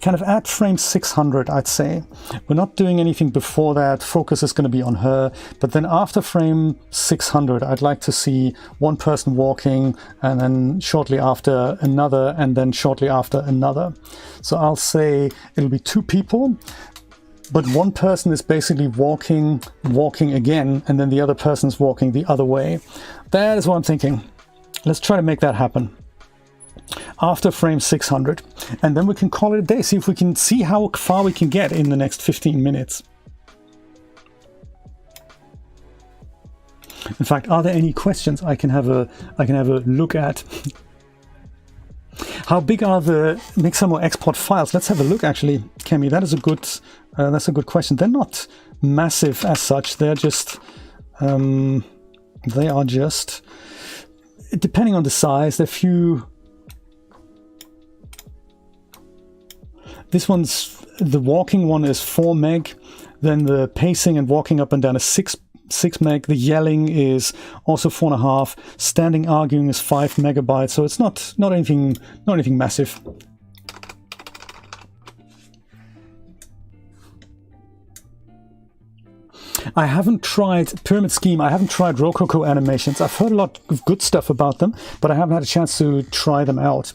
kind of at frame 600, I'd say. We're not doing anything before that. Focus is going to be on her. But then after frame 600, I'd like to see one person walking, and then shortly after another, and then shortly after another. So I'll say it'll be two people, but one person is basically walking again, and then the other person's walking the other way. That is what I'm thinking. Let's try to make that happen after frame 600, and then we can call it a day. See if we can see how far we can get in the next 15 minutes. In fact, are there any questions I can have a look at? How big are the Mixamo export files? Let's have a look, actually, Kemi. That's a good question. They're not massive as such. They're just they are just, depending on the size, they're few. This one's, the walking one is 4 meg, then the pacing and walking up and down is 6 meg, the yelling is also 4.5, standing arguing is 5 megabytes, so it's not anything massive. I haven't tried Pyramid Scheme, I haven't tried Rococo animations. I've heard a lot of good stuff about them, but I haven't had a chance to try them out.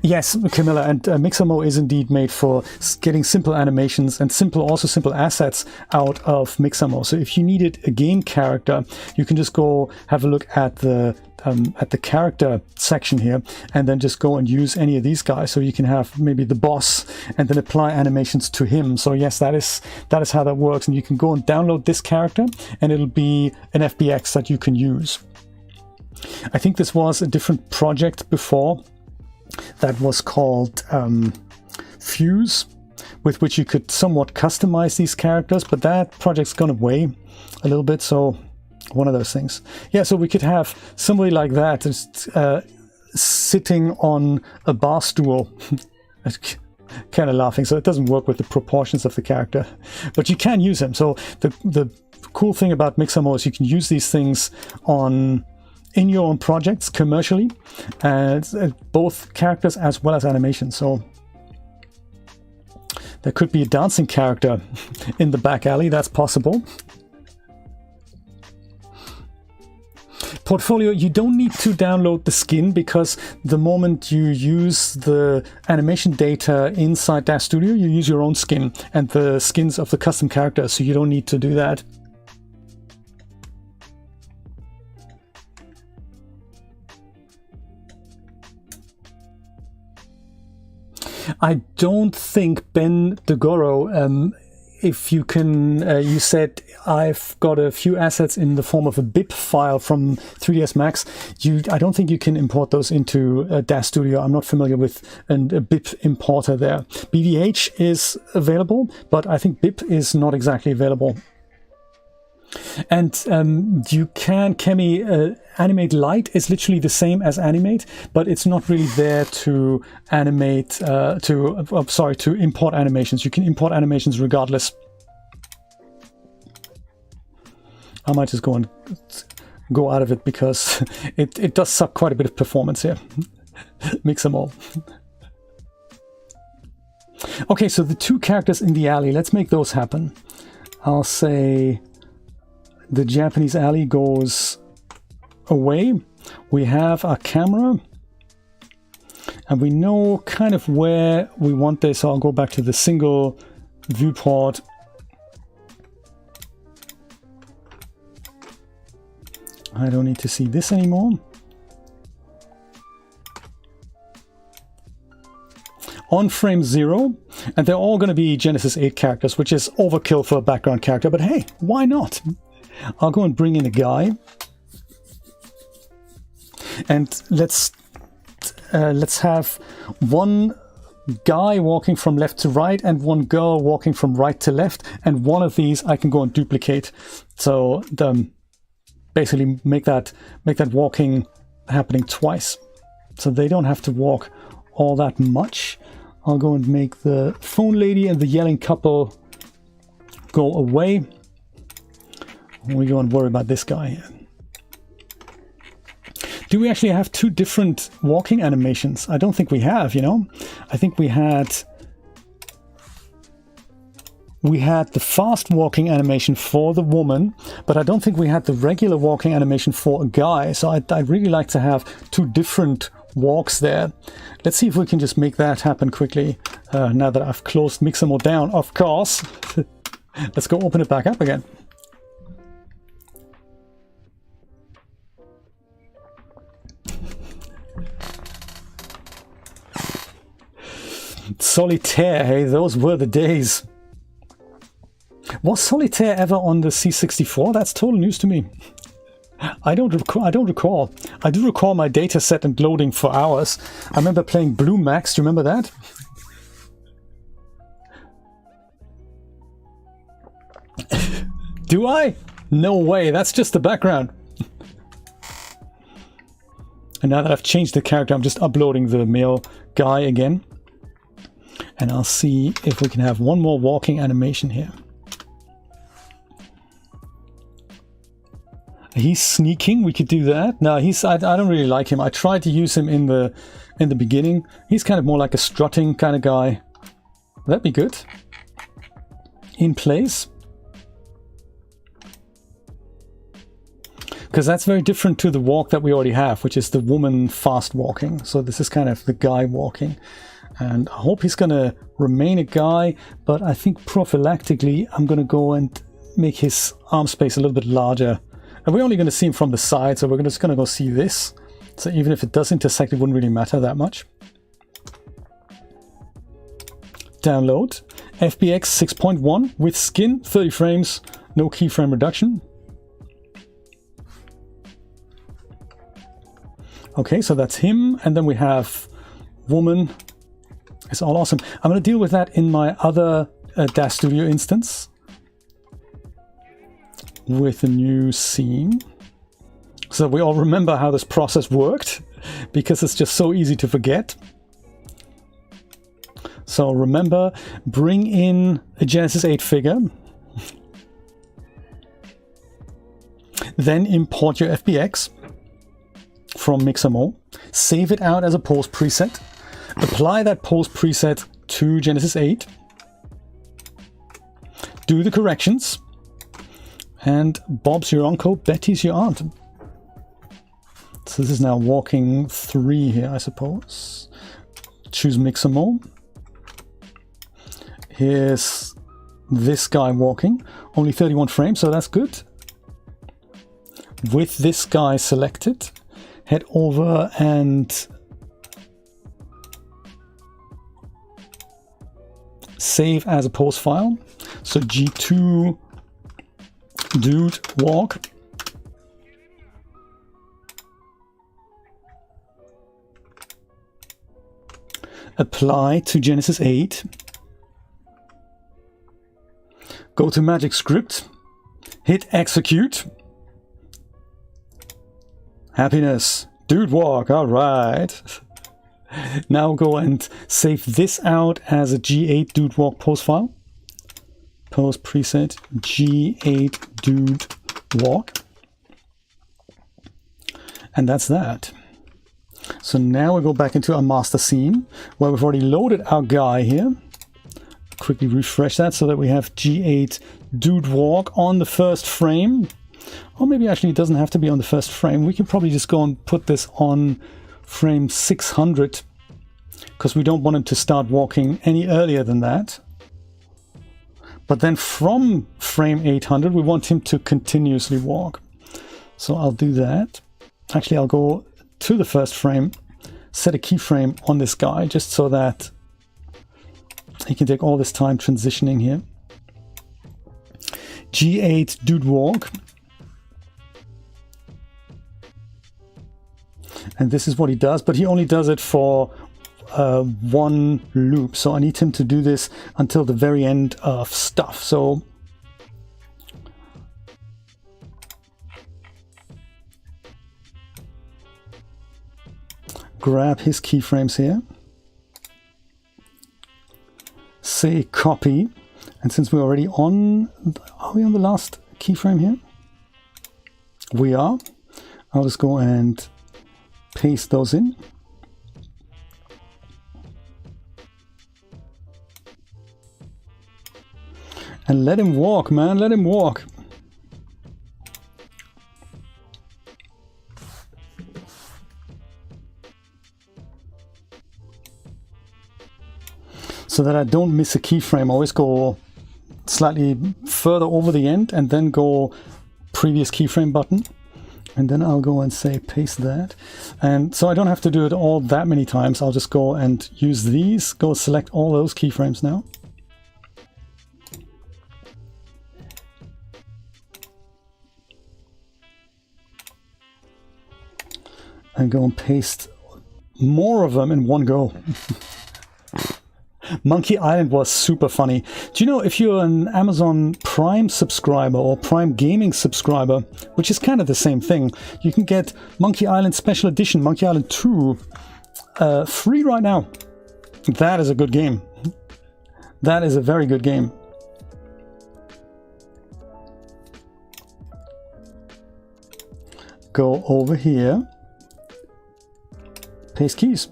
Yes, Camilla, and Mixamo is indeed made for getting simple animations and also simple assets out of Mixamo. So if you needed a game character, you can just go have a look at the character section here, and then just go and use any of these guys. So you can have maybe the boss and then apply animations to him. So yes, that is how that works. And you can go and download this character, and it'll be an FBX that you can use. I think this was a different project before that was called Fuse, with which you could somewhat customize these characters, but that project's gone away a little bit. So one of those things. Yeah, so we could have somebody like that just sitting on a bar stool. Kind of laughing, so it doesn't work with the proportions of the character, but you can use him. So the cool thing about Mixamo is you can use these things in your own projects commercially, and both characters as well as animations. So there could be a dancing character in the back alley, that's possible. Portfolio, you don't need to download the skin, because the moment you use the animation data inside Daz Studio, you use your own skin and the skins of the custom characters, so you don't need to do that. I don't think, Ben DeGoro, if you can, you said I've got a few assets in the form of a BIP file from 3ds Max. I don't think you can import those into Daz Studio. I'm not familiar with a BIP importer there. BVH is available, but I think BIP is not exactly available. And you can, Kemi, animate light is literally the same as animate, but it's not really there to animate, to import animations. You can import animations regardless. I might just go out of it, because it does suck quite a bit of performance here. Mix them all. Okay, so the two characters in the alley, let's make those happen. I'll say the Japanese alley goes away. We have our camera, and we know kind of where we want this. So I'll go back to the single viewport. I don't need to see this anymore. On frame 0, and they're all going to be Genesis 8 characters, which is overkill for a background character, but hey, why not? I'll go and bring in a guy, and let's have one guy walking from left to right and one girl walking from right to left, and one of these I can go and duplicate. So basically make that walking happening twice, so they don't have to walk all that much. I'll go and make the phone lady and the yelling couple go away. We go and worry about this guy here. Do we actually have two different walking animations? I don't think we have, you know. I think we had the fast walking animation for the woman, but I don't think we had the regular walking animation for a guy. So I'd really like to have two different walks there. Let's see if we can just make that happen quickly. Now that I've closed Mixamo down, of course. Let's go open it back up again. Solitaire, hey, those were the days. Was Solitaire ever on the C64? That's total news to me. I don't recall. I do recall my data set and loading for hours. I remember playing Blue Max. Do you remember that? Do I? No way. That's just the background. And now that I've changed the character, I'm just uploading the male guy again. And I'll see if we can have one more walking animation here. He's sneaking. We could do that. No, I don't really like him. I tried to use him in the beginning. He's kind of more like a strutting kind of guy. That'd be good. In place. because that's very different to the walk that we already have, which is the woman fast walking. So this is kind of the guy walking. And I hope he's going to remain a guy, but I think prophylactically I'm going to go and make his arm space a little bit larger. And we're only going to see him from the side, so we're just going to go see this. So even if it does intersect, it wouldn't really matter that much. Download. FBX 6.1 with skin, 30 frames, no keyframe reduction. Okay, so that's him. And then we have woman. It's all awesome. I'm going to deal with that in my other Daz Studio instance with a new scene. So we all remember how this process worked, because it's just so easy to forget. So remember, bring in a Genesis 8 figure. Then import your FBX from Mixamo. Save it out as a pose preset. Apply that pose preset to Genesis 8. Do the corrections. And Bob's your uncle, Betty's your aunt. So this is now walking 3 here, I suppose. Choose Mixamo. Here's this guy walking. Only 31 frames, so that's good. With this guy selected, head over and save as a pose file. So G2 dude walk. Apply to Genesis 8. Go to Magic Script. Hit execute. Happiness. Dude walk. All right. Now go and save this out as a G8 dude walk pose file. Pose preset G8 dude walk. And that's that. So now we go back into our master scene where we've already loaded our guy here. Quickly refresh that so that we have G8 dude walk on the first frame. Or maybe actually it doesn't have to be on the first frame. We can probably just go and put this on frame 600 because we don't want him to start walking any earlier than that. But then from frame 800 we want him to continuously walk. So I'll do that. Actually, I'll go to the first frame, set a keyframe on this guy just so that he can take all this time transitioning here. G8 dude walk. And this is what he does, but he only does it for one loop. So I need him to do this until the very end of stuff. So grab his keyframes here. Say copy. And since we're already on, are we on the last keyframe here? We are. I'll just go and paste those in. And let him walk, man, let him walk. So that I don't miss a keyframe, I always go slightly further over the end and then go previous keyframe button. And then I'll go and say paste that. And so I don't have to do it all that many times. I'll just go and use these, go select all those keyframes now. And go and paste more of them in one go. Monkey Island was super funny. Do you know, if you're an Amazon Prime subscriber or Prime Gaming subscriber, which is kind of the same thing, you can get Monkey Island Special Edition, Monkey Island 2, free right now. That is a good game. That is a very good game. Go over here. Paste keys.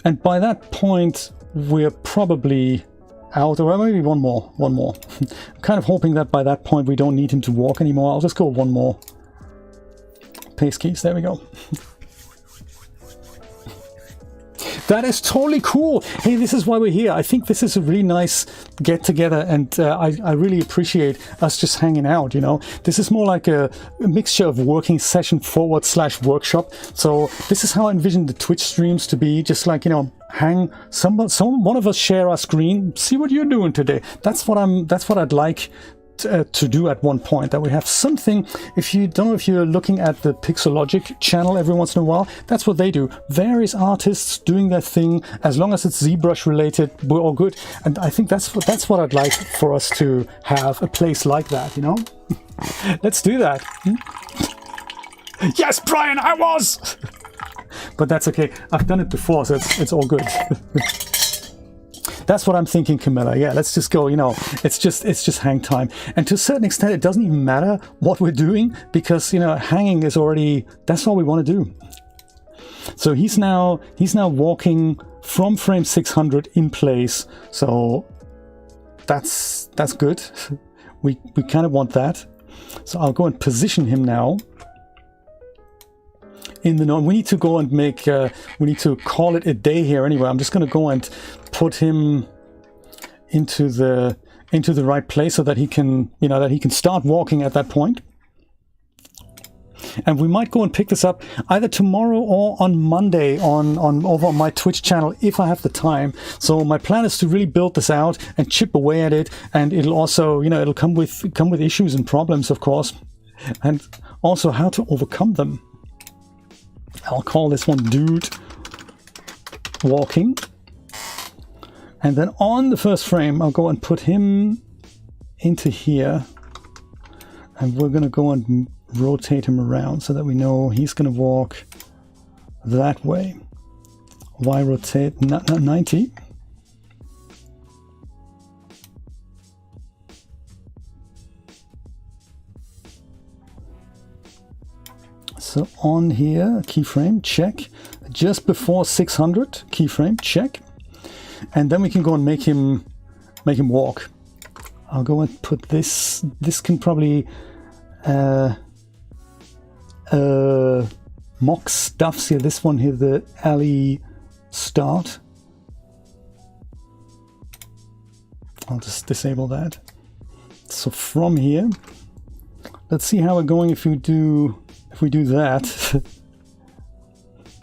And by that point, we're probably out, or maybe one more. I'm kind of hoping that by that point we don't need him to walk anymore. I'll just go one more. Paste keys, there we go. That is totally cool. Hey, this is why we're here. I think this is a really nice get together, and I really appreciate us just hanging out, you know. This is more like a mixture of working session forward / workshop. So this is how I envision the Twitch streams to be, just like, you know, hang one of us share our screen, see what you're doing today. That's what I'd like to do at one point, that we have something. If you don't know, if you're looking at the Pixologic channel every once in a while, that's what they do. Various artists doing their thing. As long as it's ZBrush related, we're all good. And I think that's what I'd like for us to have, a place like that, you know. Let's do that. Yes, Brian, I was. But that's okay. I've done it before, so it's all good. That's what I'm thinking, Camilla. Yeah, let's just go, you know, it's just hang time. And to a certain extent, it doesn't even matter what we're doing, because, you know, hanging is already, that's all we want to do. So he's now walking from frame 600 in place. So that's good. We kind of want that. So I'll go and position him now in the norm. We need to go and make, we need to call it a day here anyway. I'm just going to go and put him into the right place so that he can, you know, that he can start walking at that point. And we might go and pick this up either tomorrow or on Monday over on my Twitch channel if I have the time. So my plan is to really build this out and chip away at it, and it'll also, you know, it'll come with issues and problems, of course, and also how to overcome them. I'll call this one Dude Walking. And then on the first frame, I'll go and put him into here. And we're going to go and rotate him around so that we know he's going to walk that way. Why rotate? Not 90. So on here, keyframe, check. Just before 600, keyframe, check. And then we can go and make him walk. I'll go and put this. This can probably mock stuffs here. This one here, the alley start. I'll just disable that. So from here, let's see how we're going if we do that.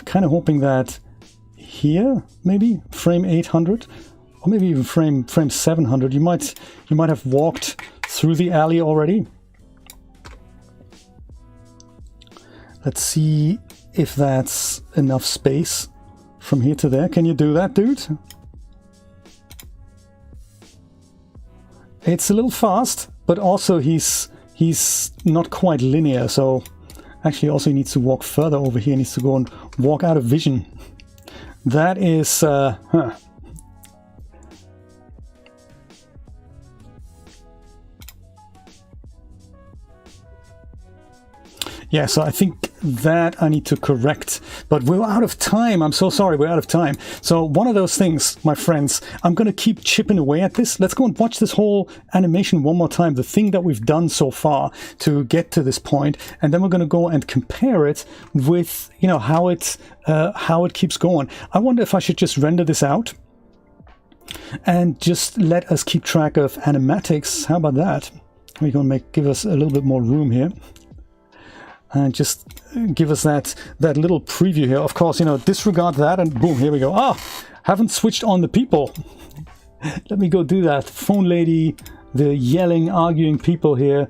Kind of hoping that here, maybe frame 800, or maybe even frame 700, you might have walked through the alley already. Let's see if that's enough space from here to there. Can you do that, dude? It's a little fast, but also he's not quite linear, so actually also he needs to walk further over here. He needs to go and walk out of vision. That is, Yeah, so I think that I need to correct, but we're out of time. I'm so sorry, we're out of time. So one of those things, my friends, I'm going to keep chipping away at this. Let's go and watch this whole animation one more time, the thing that we've done so far to get to this point, and then we're going to go and compare it with, you know, how it keeps going. I wonder if I should just render this out and just let us keep track of animatics. How about that? We're going to give us a little bit more room here. And just give us that little preview here. Of course, you know, disregard that and boom, here we go. Ah, haven't switched on the people. Let me go do that. Phone lady, the yelling, arguing people here.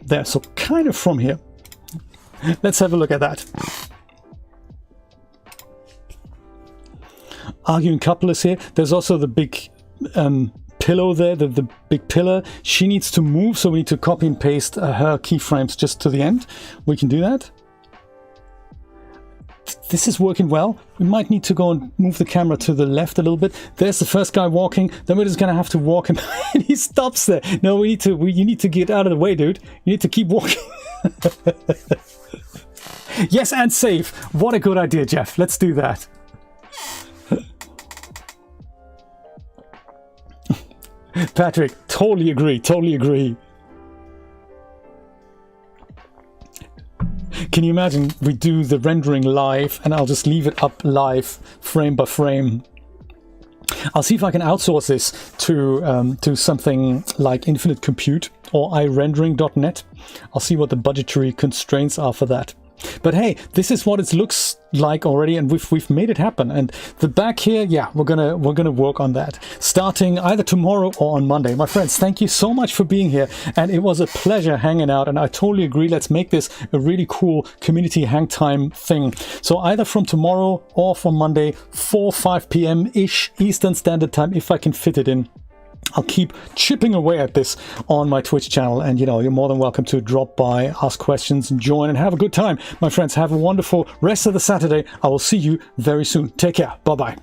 There, so kind of from here. Let's have a look at that. Arguing couple is here. There's also the big pillow there, the big pillar. She needs to move, so we need to copy and paste her keyframes just to the end. We can do that. This is working well. We might need to go and move the camera to the left a little bit. There's the first guy walking. Then we're just gonna have to walk him and he stops there. No, you need to get out of the way, dude. You need to keep walking. Yes, and save. What a good idea, Jeff. Let's do that. Patrick, totally agree, totally agree. Can you imagine we do the rendering live and I'll just leave it up live frame by frame? I'll see if I can outsource this to something like Infinite Compute or iRendering.net. I'll see what the budgetary constraints are for that. But hey, this is what it looks like already, and we've made it happen. And the back here, yeah, we're gonna work on that starting either tomorrow or on Monday. My friends, thank you so much for being here, and it was a pleasure hanging out. And I totally agree. Let's make this a really cool community hang time thing. So either from tomorrow or from Monday, 5 p.m. ish Eastern Standard Time, if I can fit it in. I'll keep chipping away at this on my Twitch channel, and you know, you're more than welcome to drop by, ask questions, and join and have a good time. My friends, have a wonderful rest of the Saturday. I will see you very soon. Take care. Bye-bye.